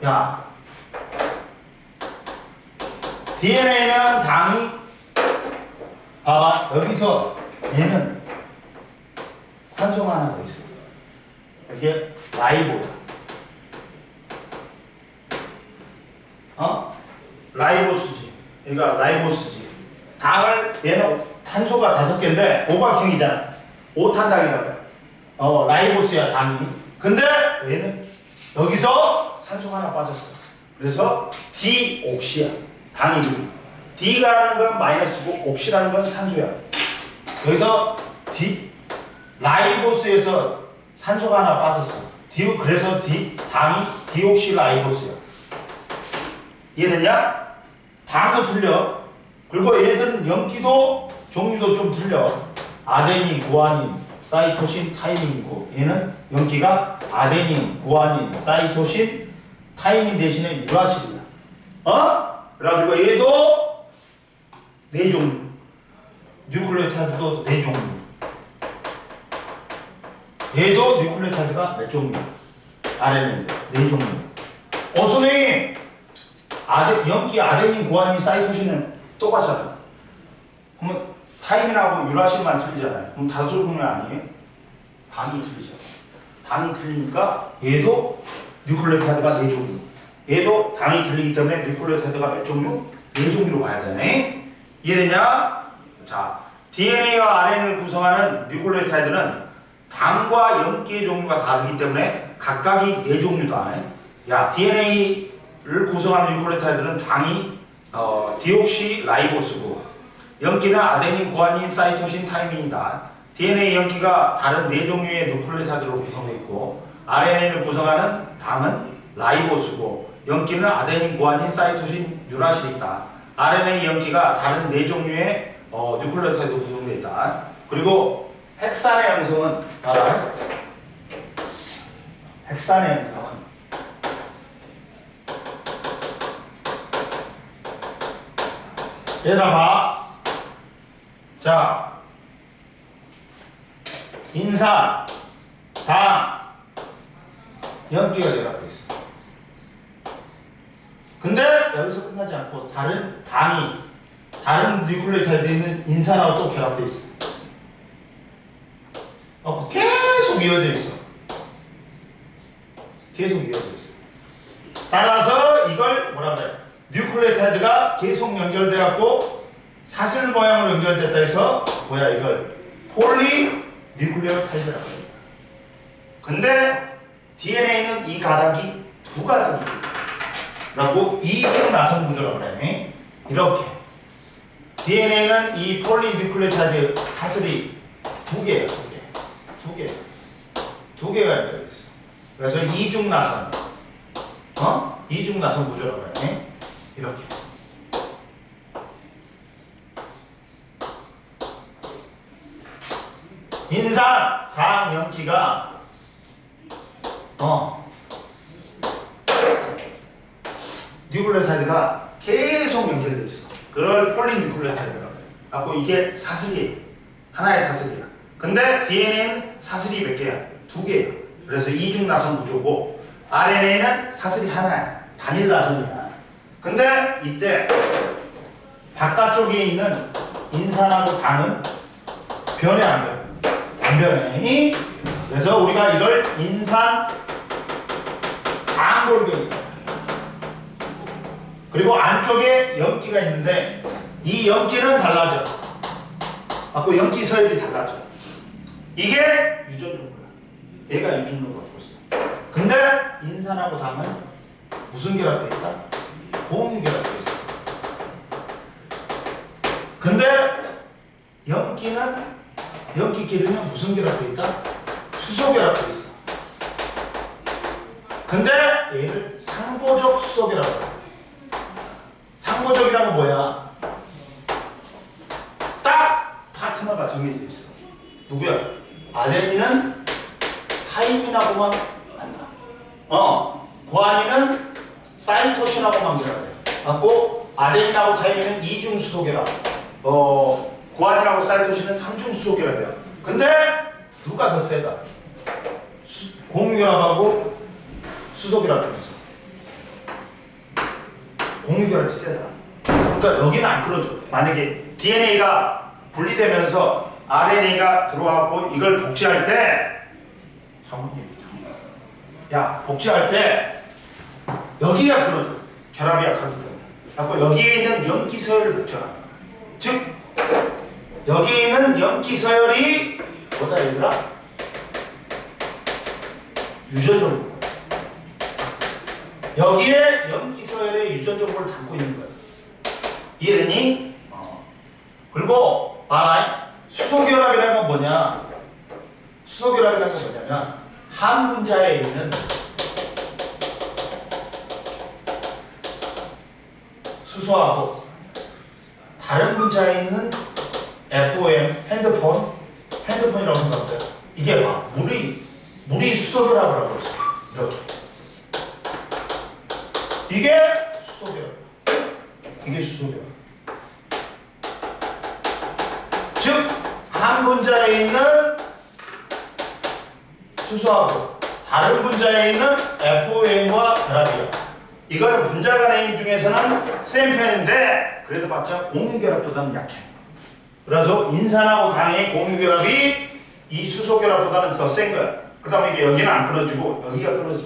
야, DNA는 당이 봐봐. 여기서 얘는 산소가 하나 더 있어. 이게 라이보야. 라이보스지. 얘가 라이보스지. 당을 얘는 탄소가 5개인데 오각형이잖아. 오탄당이라고 해. 라이보스야 당이. 근데 얘는 여기서 산소가 하나 빠졌어. 그래서 디옥시야. 당이 D가 하는 건 마이너스고 옥시라는 건 산소야. 여기서 라이보스에서 산소가 하나 빠졌어. 그래서 당이 디옥시 라이보스야. 이해됐냐? 당도 틀려. 그리고 얘들은 염기도 종류도 좀 틀려. 아데닌, 구아닌, 사이토신, 타이민이고 얘는 염기가 아데닌, 구아닌, 사이토신, 타이민 대신에 유라실이야. 그래가지고 얘도 4종류. 뉴클레오타이드도 4종류. 얘도 뉴클레오타이드가 몇 종류? RNA 네 종류. 선생님, 염기 아데닌, 구아닌, 사이토신은 똑같잖아요. 그러면 타임이라고 유라신만 틀리잖아요. 그럼 다섯 종류 아니에요? 당이 틀리죠. 당이 틀리니까 얘도 뉴클레오타이드가 네 종류. 얘도 당이 틀리기 때문에 뉴클레오타이드가 몇 종류? 네 종류로 봐야 되네. 이해되냐? 자, DNA와 RNA를 구성하는 뉴클레오타이드는 당과 염기의 종류가 다르기 때문에 각각이 네 종류다. 야, DNA를 구성하는 뉴클레오타이드는 당이 디옥시라이보스고, 염기는 아데닌, 구아닌, 사이토신, 타이민이다. DNA 염기가 다른 네 종류의 뉴클레오타이드로 구성되어 있고, RNA를 구성하는 당은 라이보스고, 염기는 아데닌, 구아닌, 사이토신, 유라실이 있다. RNA 염기가 다른 네 종류의 뉴클레오타이드로 구성되어 있다. 그리고 헥산의 양성은 알아요? 헥산의 양성은 얘들아 봐. 자, 인산, 당, 염기가 결합되어 있어. 근데 여기서 끝나지 않고 다른 뉴클레오타이드에 있는 인산하고 또 결합되어 있어. 계속 이어져 있어. 계속 이어져 있어. 따라서 이걸 뭐라 그래? 뉴클레오타이드가 계속 연결돼갖고 사슬 모양으로 연결됐다 해서 뭐야 이걸 폴리 뉴클레오타이드라고 해요. 근데 DNA는 이 가닥이 두 가닥이 라고 이중 나선 구조라고 그래. 이렇게 DNA는 이 폴리 뉴클레오타이드 사슬이 두 개예요. 두 개가 연결돼 있어. 그래서 이중 나선 이중 나선 구조라고 그래. 이렇게. 인산, 당, 염기가 뉴클레오타이드가 계속 연결되어 있어. 그걸 폴리뉴클레오타이드라고 해요. 갖고 이게 사슬이에요. 하나의 사슬이야. 근데 DNA는 사슬이 몇 개야? 두 개예요. 그래서 이중 나선 구조고, RNA는 사슬이 하나야. 단일 나선이야. 근데 이때 바깥쪽에 있는 인산하고 당은 변해 안 변해? 안 변해. 그래서 우리가 이걸 인산 당골격이다. 그리고 안쪽에 염기가 있는데 이 염기는 달라져. 갖고 염기 서열이 달라져. 이게 유전종이야. 얘가 유전종을 갖고 있어. 근데 인산하고 당은 무슨 결합되어 있다? 공유 결합되어 있어. 근데 염기끼리는 무슨 결합되어 있다? 수소 결합되어 있어. 근데 얘를 상보적 수소 결합이라고 해. 상보적이라는 건 뭐야? 딱 파트너가 정해져 있어. 누구야? 아데닌은 타이민하고만 만나. 구아닌은 사이토신하고만 결합해. 갖고 아데닌하고 타이민은 이중 수소 결합. 구아닌하고 사이토신은 삼중 수소 결합이야. 근데 누가 더 세다? 공유 결합하고 수소 결합 중에서 공유 결합이 세다. 그러니까 여기는 안 풀어줘. 만약에 DNA가 분리되면서 RNA가 들어와갖고 이걸 복제할 때 야, 복제할 때 여기가 풀어줘. 결합이 약하기 때문에. 그래서 여기에 있는 염기 서열을 복제하는 거야. 즉 여기에 있는 염기 서열이 뭐다 얘들아? 유전종. 여기에 염기 서열의 유전종을 담고 있는 거야. 이해되니? 그리고 수소결합이라는 건 뭐냐? 수소결합이라는 건 뭐냐면 한 분자에 있는 수소하고 다른 분자에 있는 FOM, 핸드폰이라고 생각해요. 이게 봐, 물이 수소결합을 하고 있어. 이렇게. 이게 수소결합. 이게 수소결합. 즉, 한 분자에 있는 수소하고 다른 분자에 있는 FOM과 결합이에요. 이거는 분자 간의 힘 중에서는 센 편인데 그래도 봤자 공유결합보다는 약해. 그래서 인산하고 당의 공유결합이 이 수소결합보다는 더 센 거야. 그러다 보니까 여기는 안 끊어지고 여기가 끊어져.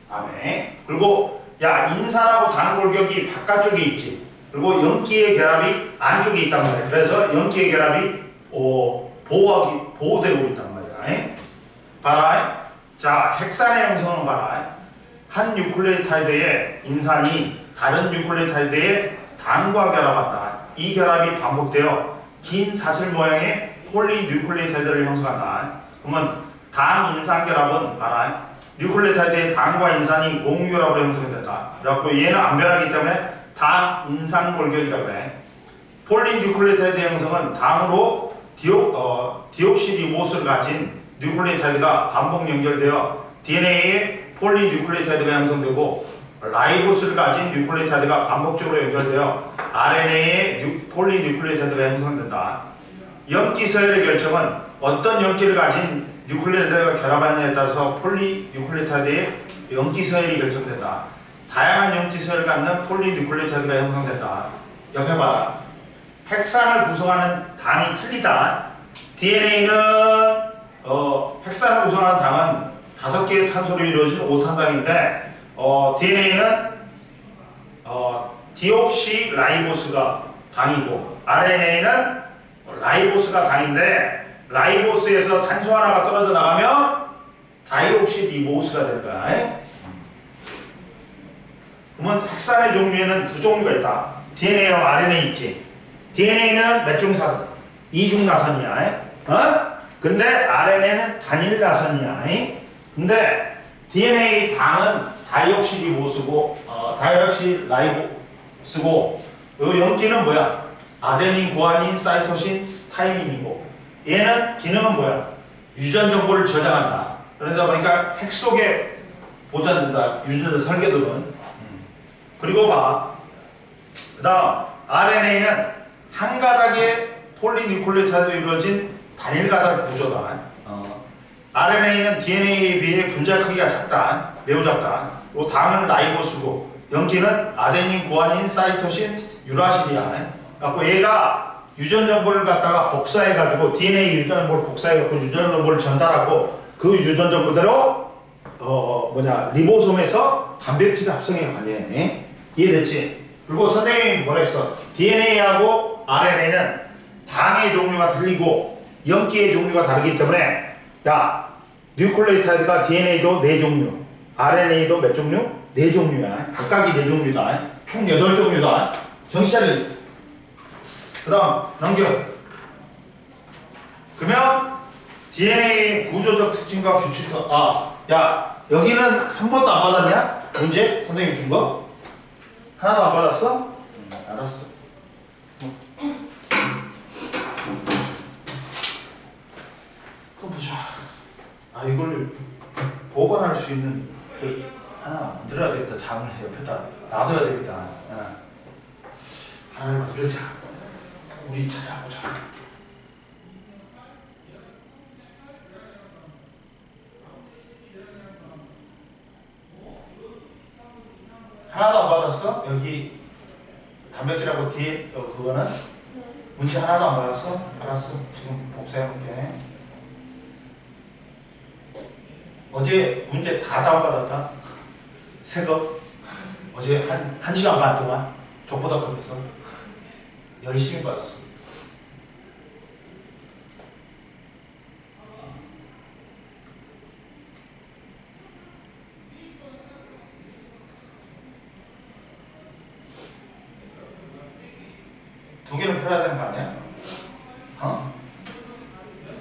다음에 그리고 야 인산하고 당 골격이 바깥쪽에 있지. 그리고 염기의 결합이 안쪽에 있단 말이야. 그래서 염기의 결합이 보호되고 있단 말이야. 봐라. 자, 헥산의 형성은 봐라. 한 뉴클레오타이드의 인산이 다른 뉴클레오타이드의 당과 결합한다. 이 결합이 반복되어 긴 사슬 모양의 폴리뉴클레오타이드를 형성한다. 그러면 당 인산 결합은 봐라. 뉴클레오타이드의 당과 인산이 공유결합으로 형성된다. 그래갖고 얘는 안 변하기 때문에 당 인산 골격이라고 해. 폴리뉴클레오타이드 형성은 당으로 디옥시리보스를 가진 뉴클레오타이드가 반복 연결되어 DNA에 폴리뉴클레오타이드가 형성되고 라이보스를 가진 뉴클레오타이드가 반복적으로 연결되어 RNA에 폴리뉴클레오타이드가 형성된다. 염기 서열의 결정은 어떤 염기를 가진 뉴클레오타이드가 결합하느냐에 따라서 폴리뉴클레오타이드의 염기 서열이 결정된다. 다양한 염기 서열을 갖는 폴리뉴클레오타이드가 형성된다. 옆에 봐라. 헥산을 구성하는 당이 틀리다. DNA는 헥산을 구성하는 당은 5개의 탄소로 이루어진 5탄당인데 DNA는 디옥시라이보스가 당이고 RNA는 라이보스가 당인데 라이보스에서 산소 하나가 떨어져 나가면 다이옥시리보스가 되는 거야. 그러면 헥산의 종류에는 두 종류가 있다. DNA와 RNA 있지. DNA는 몇 중 사선? 2중 나선이야. 근데 RNA는 단일 나선이야. 근데 DNA 당은 다이옥시리보스고 다이옥시라이보스고 이 염기는 뭐야? 아데닌, 구아닌, 사이토신, 타이민이고 얘는 기능은 뭐야? 유전 정보를 저장한다. 그러다 보니까 핵 속에 보존된다. 유전 설계도는. 그리고 봐. 그 다음 RNA는 한 가닥의 폴리뉴클레오타이드로 이루어진 단일 가닥 구조다. RNA는 DNA에 비해 분자 크기가 작다. 매우 작다. 또 당은 라이보스고 염기는 아데닌, 구아닌, 사이토신, 유라실이야. 그래서 얘가 유전 정보를 갖다가 복사해가지고 DNA 유전 정보를 복사해가지고 유전 정보를 전달하고 그 유전 정보대로 리보솜에서 단백질 합성에 관여해. 이해됐지? 그리고 선생님이 뭐라 했어? DNA하고 RNA는 당의 종류가 틀리고 염기의 종류가 다르기 때문에 야 뉴클레오타이드가 DNA도 4종류 RNA도 몇 종류? 4종류야. 각각이 4종류다. 총 8종류다. 정신 차려. 그 다음 넘겨. 그러면 DNA 구조적 특징과 규칙과 야 여기는 한 번도 안 받았냐? 문제? 선생님 준 거? 하나도 안 받았어? 알았어. 그럼 보자. 이걸 보관할 수 있는 하나 만들어야 되겠다. 장을 옆에다 놔둬야 되겠다. 하나를 만들자. 우리 찾아보자. 하나도 안 받았어? 여기 단백질하고 뒤에 그거는? 문제 하나도 안 받았어? 알았어. 지금 복사해볼게. 어제 문제 다 다운받았다. 새거. 어제 한 시간 반 동안 족보답급에서 열심히 받았어. 두 개를 풀어야 되는 거 아니야?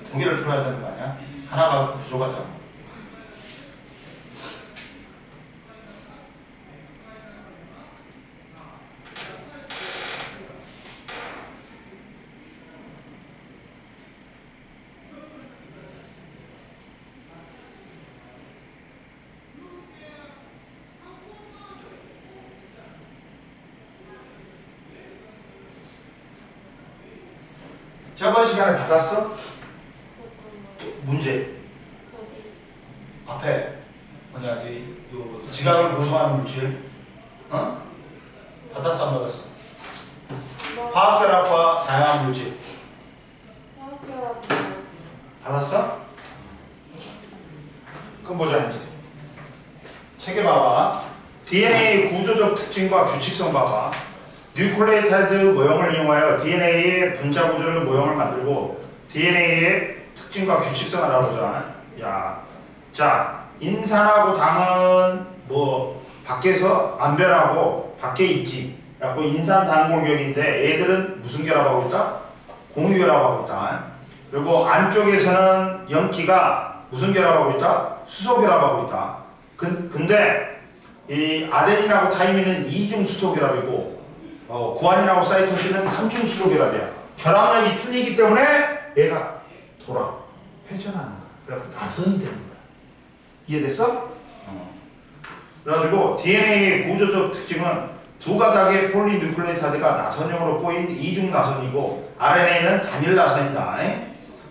두 개를 풀어야 되는 거 아니야? 하나가 부족하잖아. 저번 시간에 받았어? 문제. 뭐냐지 요 지각을 고소하는 물질 받았어 안 받았어? 화학결합과 다양한 물질 화학결합 받았어? 그럼 보자 이제 책에 봐봐. DNA 구조적 특징과 규칙성 봐봐. 뉴클레오타이드 모형을 이용하여 DNA의 분자 구조를 모형을 만들고 DNA의 특징과 규칙성을 알아보자. 야, 자 인산하고 당은 뭐 밖에서 안 변하고 밖에 있지. 그래갖고 인산 당 골격인데 얘들은 무슨 결합하고 있다? 공유 결합하고 있다. 그리고 안쪽에서는 염기가 무슨 결합하고 있다? 수소 결합하고 있다. 근데 이 아데닌하고 타이민은 이중 수소 결합이고 구안인하고 사이토신은 삼중 수소 결합이야. 결합력이 틀리기 때문에 얘가 돌아 회전하는 거야. 그래갖고 나선이 되는 거야. 이해됐어? 그래가지고 DNA의 구조적 특징은 두 가닥의 폴리뉴클레오타이드가 나선형으로 꼬인 이중 나선이고 RNA는 단일 나선이다.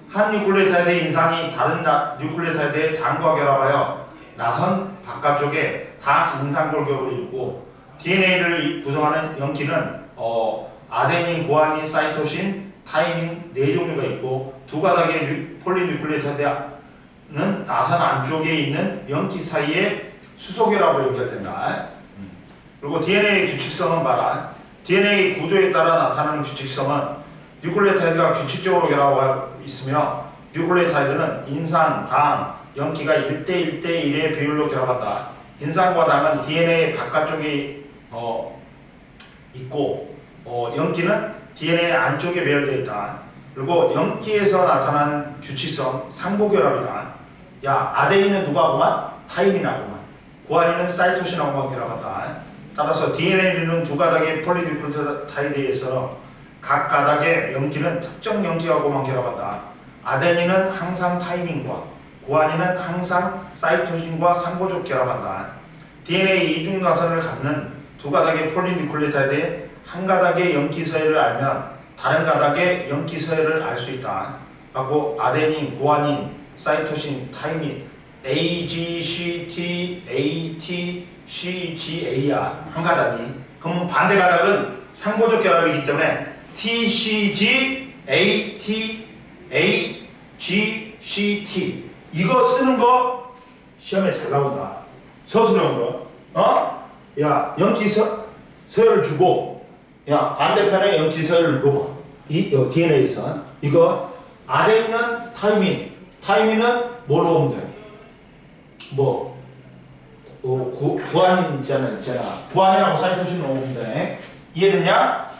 한 뉴클레오타이드의 인산이 다른 뉴클레오타이드의 당과 결합하여 나선 바깥쪽에 당 인산 골격을 이루고 DNA를 구성하는 염기는 아데닌, 구아닌, 사이토신, 타이민 네 종류가 있고 두 가닥의 폴리뉴클레오타이드는 나선 안쪽에 있는 염기 사이에 수소 결합으로 연결된다. 그리고 DNA의 규칙성은 봐라. DNA 구조에 따라 나타나는 규칙성은 뉴클레오타이드가 규칙적으로 결합하고 있으며 뉴클레오타이드는 인산, 당, 염기가 1대1대1의 비율로 결합한다. 인산과 당은 DNA 바깥쪽에 있고 염기는 DNA 안쪽에 배열되어 있다. 그리고 염기에서 나타나는 규칙성 상보결합이다. 야, 아데닌은 누구하고만? 타이민하고만. 구아닌은 사이토신하고만 결합한다. 따라서 DNA는 두 가닥의 폴리뉴클레오타이드에서 각 가닥의 염기는 특정 염기하고만 결합한다. 아데닌은 항상 타이민과 구아닌은 항상 사이토신과 상보적 결합한다. DNA 이중 나선을 갖는 두 가닥의 폴리뉴클레오타이드의 한 가닥의 염기 서열을 알면 다른 가닥의 염기 서열을 알 수 있다. 하고 아데닌, 구아닌, 사이토신, 타이민 A, G, C, T, A, T, C, G, A야. 한 가닥이. 그럼 반대 가닥은 상보적 결합이기 때문에 T, C, G, A, T, A, G, C, T 이거 쓰는 거 시험에 잘 나온다. 서술형으로. 야, 염기 서열을 주고 야, 반대편에 염기 서열을 넣어봐. DNA에서 이거 아데닌은 타이민, 타이민은 뭘로 오면 돼? 뭐 구아닌 있잖아. 구아닌하고 사이토신으로 오면 돼. 이해됐냐?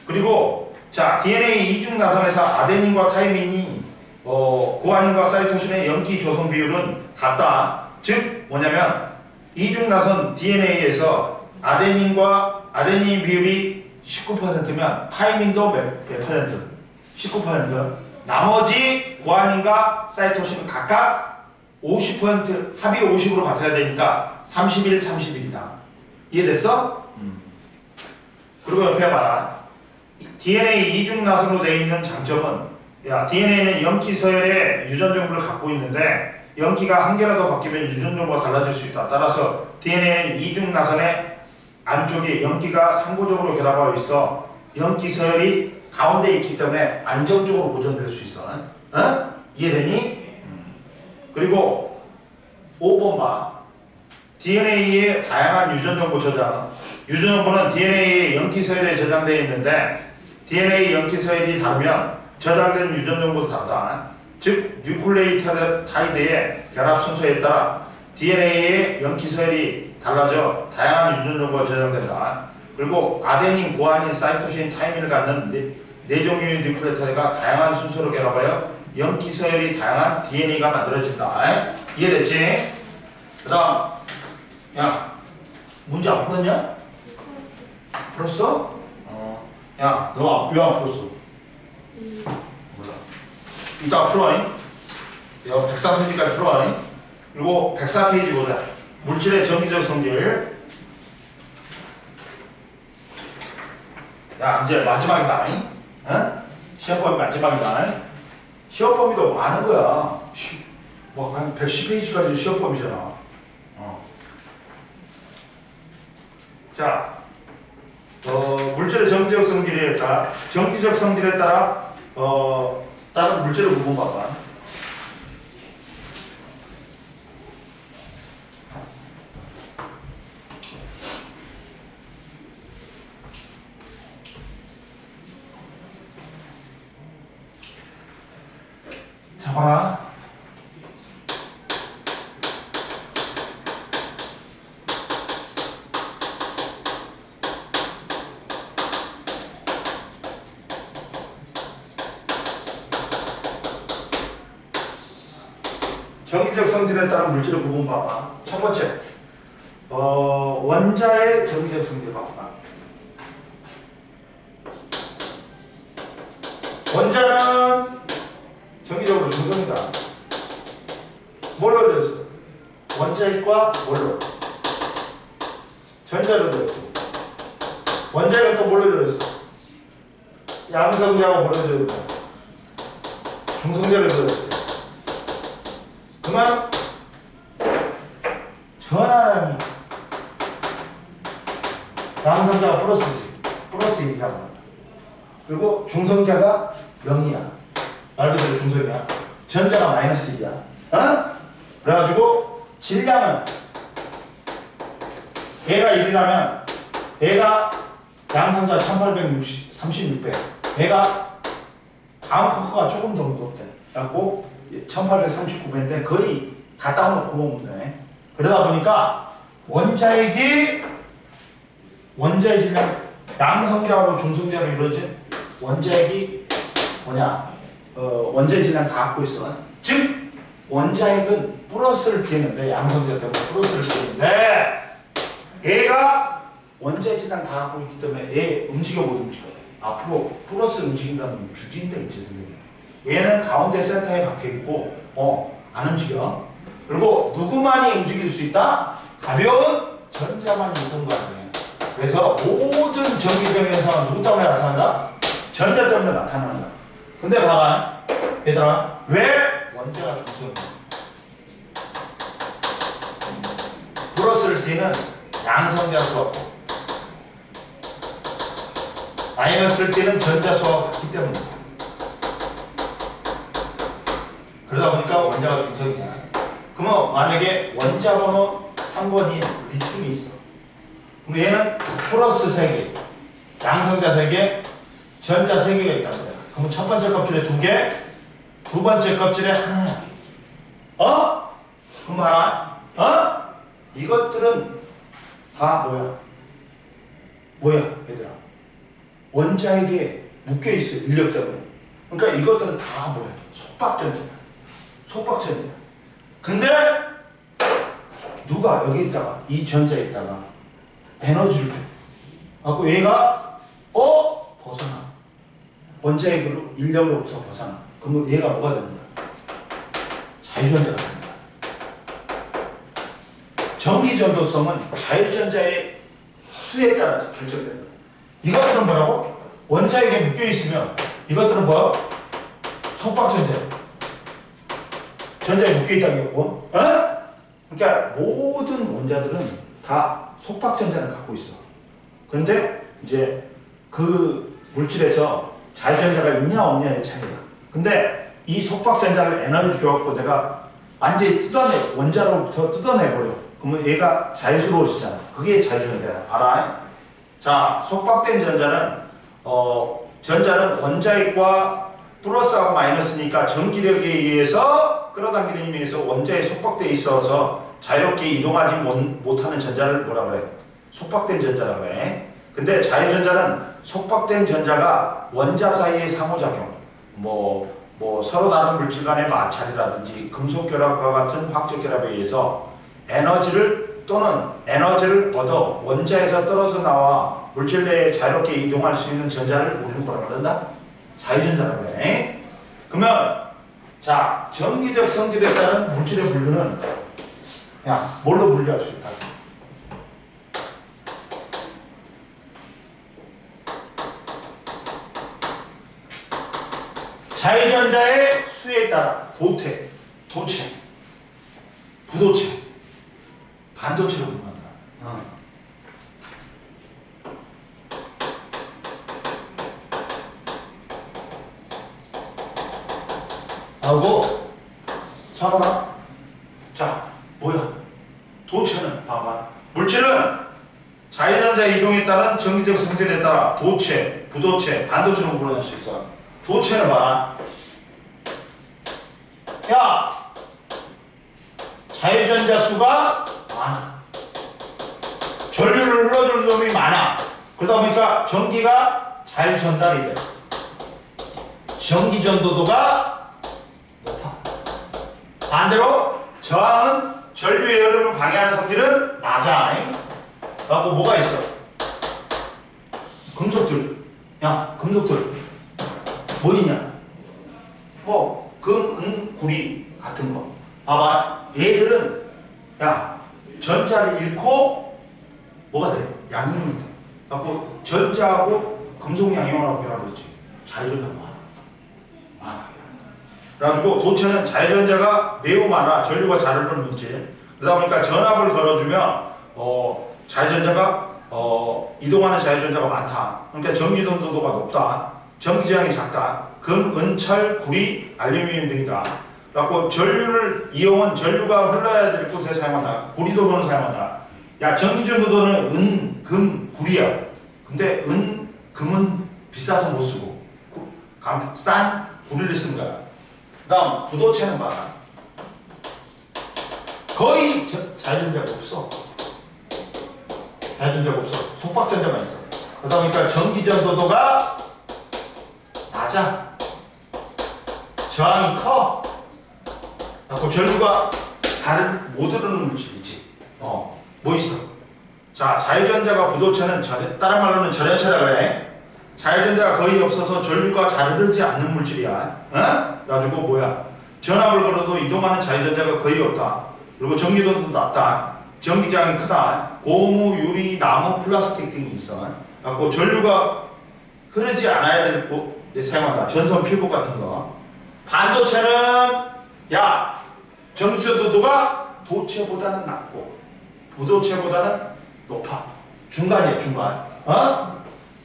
그리고 자, DNA 이중 나선에서 아데닌과 타이민이 구아닌과 사이토신의 염기 조성 비율은 같다. 즉 뭐냐면 이중 나선 DNA에서 아데닌 비율이 19%면 타이민도 몇 퍼센트? 19%. 나머지 구아닌과 사이토신은 각각 50% 합이 50으로 같아야 되니까 31, 31이다. 이해됐어? 그리고 옆에 봐라. DNA 이중 나선으로 되어 있는 장점은 야, DNA는 염기 서열의 유전 정보를 갖고 있는데 염기가 한 개라도 바뀌면 유전 정보가 달라질 수 있다. 따라서 DNA는 이중 나선의 안쪽에 염기가 상보적으로 결합하고 있어 염기 서열이 가운데 있기 때문에 안정적으로 보존될 수 있어. 이해되니? 그리고 5번 봐. DNA의 다양한 유전 정보 저장. 유전 정보는 DNA의 염기 서열에 저장되어 있는데 DNA 염기 서열이 다르면 저장된 유전 정보도 다르다. 즉 뉴클레오타이드의 결합 순서에 따라 DNA의 염기 서열이 달라져 다양한 유전 정보가 저장된다. 그리고 아데닌, 구아닌, 사이토신, 타이민을 갖는 네 종류의 뉴클레오타이드가 다양한 순서로 결합하여 염기 서열이 다양한 DNA가 만들어진다. 이해됐지? 그 다음 야, 문제 안 풀었냐? 풀었어? 야, 너 왜 안 풀었어? 몰라. 이따 풀어잉. 104페이지까지 풀어잉. 그리고 104페이지 보자. 물질의 정기적 성질. 야, 이제 마지막이다. 시험 범위 마지막이다. 시험 범위도 많은 거야. 뭐 한 110페이지까지 시험 범위잖아. 자, 물질의 정기적 성질에 따라, 정기적 성질에 따라, 다른 물질을 구분 봐봐. 자, 봐라. 정기적 성질에 따른 물질을 구분 봐봐. 첫 번째, 원자의 정기적 성질 봐봐. 원자는 정기적으로 중성이다. 뭘로 되었어? 원자핵과 뭘로? 전자로 되었죠. 원자핵은 또 뭘로 되었어? 양성자와 뭘로 되었고? 중성자로 되었죠. 그만 전하람이 양성자가 플러스지. 플러스 1이란 말이야. 그리고 중성자가 0이야. 말 그대로 중성이야. 전자가 마이너스 1이야. 어? 그래가지고 질량은 얘가 1이라면 얘가 양성자 1836배 얘가 다음 커커가 조금 더 무겁대. 그래갖고 1839배인데 거의 갖다 놓고 보면 돼. 그러다 보니까 원자의 질량 양성자로 중성자로 이루어진 원자핵이 뭐냐? 원자의 질량 다 갖고 있어. 즉 원자핵은 플러스를 피했는데 양성자 때문에 플러스를 피했는데 얘가 원자의 질량 다 갖고 있기 때문에 얘 움직여 못 움직여. 앞으로 플러스 움직인다면 죽인다 있지. 얘는 가운데 센터에 박혀있고 안 움직여. 그리고 누구만이 움직일 수 있다? 가벼운 전자만이 있던 거 아니에요. 그래서 모든 전기적 현상은 누구 때문에 나타난다? 전자 때문에 나타난다. 근데 봐라 얘들아, 왜 원자가 중성이야? 플러스를 띠는 양성자 수하고 마이너스를 띠는 전자 수하고 같기 때문이다. 그러다 보니까 원자가 중성이야. 그러면 만약에 원자 번호 3번이 리튬이 있어. 그럼 얘는 플러스 3개, 양성자 3개, 전자 3개가 있단 말이야. 그럼 첫 번째 껍질에 2개, 두 번째 껍질에 하나야. 그럼 봐라. 이것들은 다 뭐야 얘들아? 원자에게 묶여있어. 인력 때문에. 그러니까 이것들은 다 뭐야? 속박전자야. 속박전자야. 근데 누가 여기 있다가 이 전자에 있다가 에너지를 줘. 갖고 얘가 벗어나. 원자의 글로 인력으로부터 벗어나. 그러면 얘가 뭐가 되는 거야? 자유전자가 되는 거야. 전기전도성은 자유전자의 수에 따라서 결정되는 거야. 이것들은 뭐라고? 원자에게 묶여있으면 이것들은 뭐? 속박전자야. 전자에 묶여있다는 거고. 그러니까 모든 원자들은 다 속박전자를 갖고 있어. 그런데 이제 그 물질에서 자유전자가 있냐 없냐의 차이야. 근데 이 속박전자를 에너지 줘갖고 내가 완전히 원자로부터 뜯어내버려. 그러면 얘가 자유스러워지잖아. 그게 자유전자야. 알아? 자, 속박된 전자는 원자핵과 플러스하고 마이너스니까 전기력에 의해서 끌어당기는 힘에 의해서 원자에 속박되어 있어서 자유롭게 이동하지 못하는 전자를 뭐라 그래? 속박된 전자라고 그래. 근데 자유전자는 속박된 전자가 원자 사이의 상호작용, 서로 다른 물질 간의 마찰이라든지 금속 결합과 같은 화학적 결합에 의해서 에너지를 얻어 원자에서 떨어져 나와 물질 내에 자유롭게 이동할 수 있는 전자를 우리는 뭐라고 그런다? 자유전자라고 해. 그러면 자, 전기적 성질에 따른 물질의 분류는 뭘로 분류할 수 있다? 자유전자의 수에 따라 도체, 부도체, 반도체로 분류한다. 하고 잡아라. 자, 뭐야? 도체는 봐봐. 물질은 자유전자 이동에 따른 전기적 성질에 따라 도체, 부도체, 반도체로 구분할 수 있어. 도체는 봐라. 야, 자유전자 수가 많아. 전류를 흘러줄 놈이 많아. 그러다 보니까 전기가 잘 전달이 돼. 전기 전도도가 높아. 반대로 저항은 전류의 흐름을 방해하는 성질은 낮아. 라고 뭐가 있어? 금속들. 야, 금속들. 뭐 있냐? 뭐, 금, 은, 구리 같은 거. 봐봐. 얘들은, 야, 전자를 잃고, 뭐가 돼? 양이용이 돼. 그래갖고, 전자하고 금속 양이용이라고 해라고 했지. 자유전자가 많아. 그래가지고, 도체는 자유전자가 매우 많아. 전류가 잘 흐르는 물질. 그러다 보니까 전압을 걸어주면, 자유전자가, 이동하는 자유전자가 많다. 그러니까 전기전도도가 높다. 전기저항이 작다. 금, 은, 철, 구리, 알루미늄 등이다. 그래갖고 전류를 이용은 전류가 흘러야 될 곳에 사용한다. 구리도도는 사용한다. 야, 전기전도도는 은, 금, 구리야. 근데 은, 금은 비싸서 못 쓰고 싼 구리를 쓴 거야. 그 다음 부도체는 봐라. 거의 자유전자가 없어. 자유전자가 없어. 속박전자만 있어. 그러다 보니까 전기전도도가 낮아. 저항이 커. 그래서 전류가 잘 못 흐르는 물질 있지. 뭐 있어? 자, 자유전자가 부도체는 다른 말로는 절연체라 그래. 자유전자가 거의 없어서 전류가 잘 흐르지 않는 물질이야. 그래가지고 뭐야? 전압을 걸어도 이동하는 자유전자가 거의 없다. 그리고 전기도도 낮다. 전기저항이 크다. 고무, 유리, 나무, 플라스틱 등이 있어. 그래갖고 전류가 흐르지 않아야 될 곳에 사용한다. 전선 필복 같은 거. 반도체는 야, 전기전도도가 도체보다는 낮고 부도체보다는 높아. 중간이야, 중간.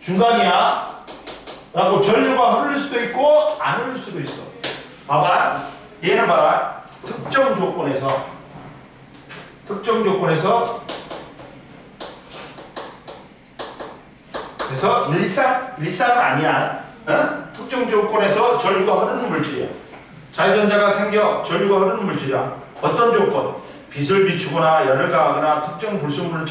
중간이야. 그래갖고 전류가 흐를 수도 있고 안 흐를 수도 있어. 봐봐. 얘는 봐라. 특정 조건에서 그래서 일상은 아니야. 특정 조건에서 전류가 흐르는 물질이야. 자유전자가 생겨 전류가 흐르는 물질이야. 어떤 조건? 빛을 비추거나 열을 가하거나 특정 불순물을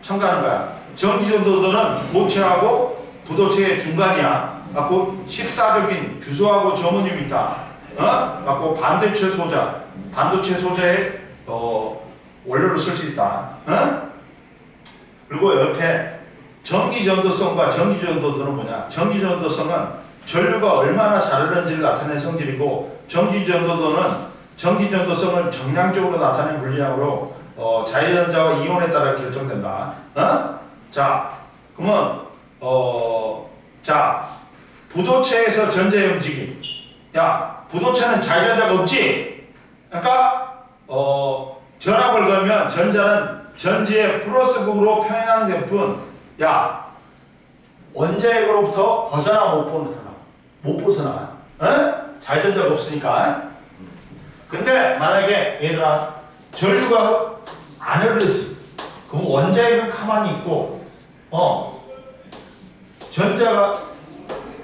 첨가하는 거야. 전기전도도는 도체하고 부도체의 중간이야. 갖고 14적인 규소하고 저모늄이 있다. 갖고 반도체 소자의 원료로 쓸 수 있다. 그리고 옆에 전기전도성과 전기전도도는 뭐냐? 전기전도성은 전류가 얼마나 잘 흐르는지를 나타내는 성질이고, 전기전도성은 정량적으로 나타내는 물리학으로 자유전자와 이온에 따라 결정된다. 자, 그러면 자, 부도체에서 전자의 움직임. 야, 부도체는 자유전자가 없지? 그러니까 전압을 걸면 전자는 전지의 플러스극으로 평행될 뿐, 야, 원자핵으로부터 벗어나 못 벗어나. 자유전자가 없으니까. 근데 만약에 얘들아 전류가 안 흐르지. 그럼 원자핵은 가만히 있고, 전자가,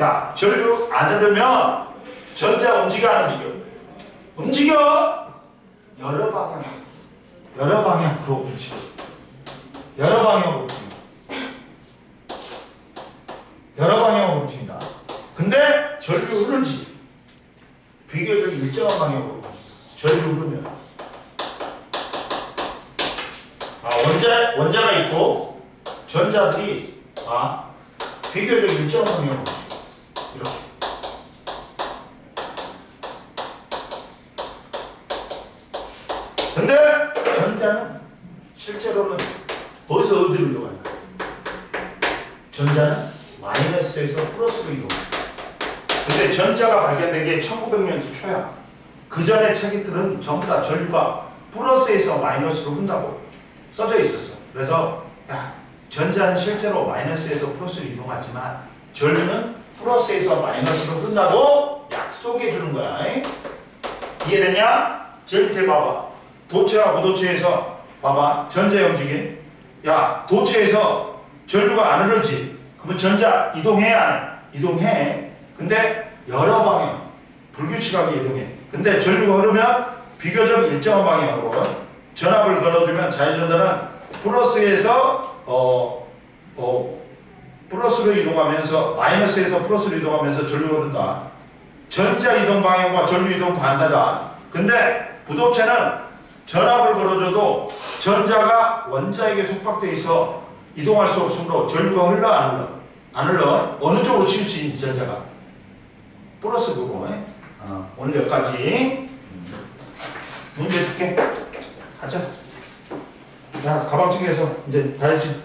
야, 전류 안 흐르면 전자 움직여 안 움직여? 움직여. 여러 방향으로 움직여. 여러 방향으로 움직인다. 근데 전류 흐르지. 비교적 일정한 방향으로 전류 흐르면. 원자가 있고 전자들이 비교적 일정한 방향으로 이렇게. 근데 전자는 실제로는 어디서 어디로 이동하냐? 전자는 마이너스에서 플러스로 이동해. 근데 전자가 발견된 게 1900년대 초야. 그 전에 책들은 전부 다 전류가 플러스에서 마이너스로 흐른다고 써져 있었어. 그래서 야, 전자는 실제로 마이너스에서 플러스로 이동하지만 전류는 플러스에서 마이너스로 흐른다고 약속해 주는 거야. 이해됐냐? 제일 밑에 봐봐. 도체와 부도체에서 봐봐. 전자의 움직임. 야, 도체에서 전류가 안 흐르지. 그러면 전자 이동해 안 해? 이동해. 근데 여러 방향. 불규칙하게 이동해. 근데 전류가 흐르면 비교적 일정한 방향으로 전압을 걸어주면 자유전자는 플러스에서 플러스로 이동하면서 마이너스에서 플러스로 이동하면서 전류가 흐른다. 전자 이동 방향과 전류 이동 반대다. 근데 부도체는 전압을 걸어줘도 전자가 원자에게 속박돼 있어 이동할 수 없으므로 전류가 흘러 안 흘러? 안 흘러. 어느 쪽으로 치울 수 있는지 전자가 플러스 부분. 오늘 여기까지. 문제 줄게. 가자. 야, 가방 챙겨서 이제 다 했지.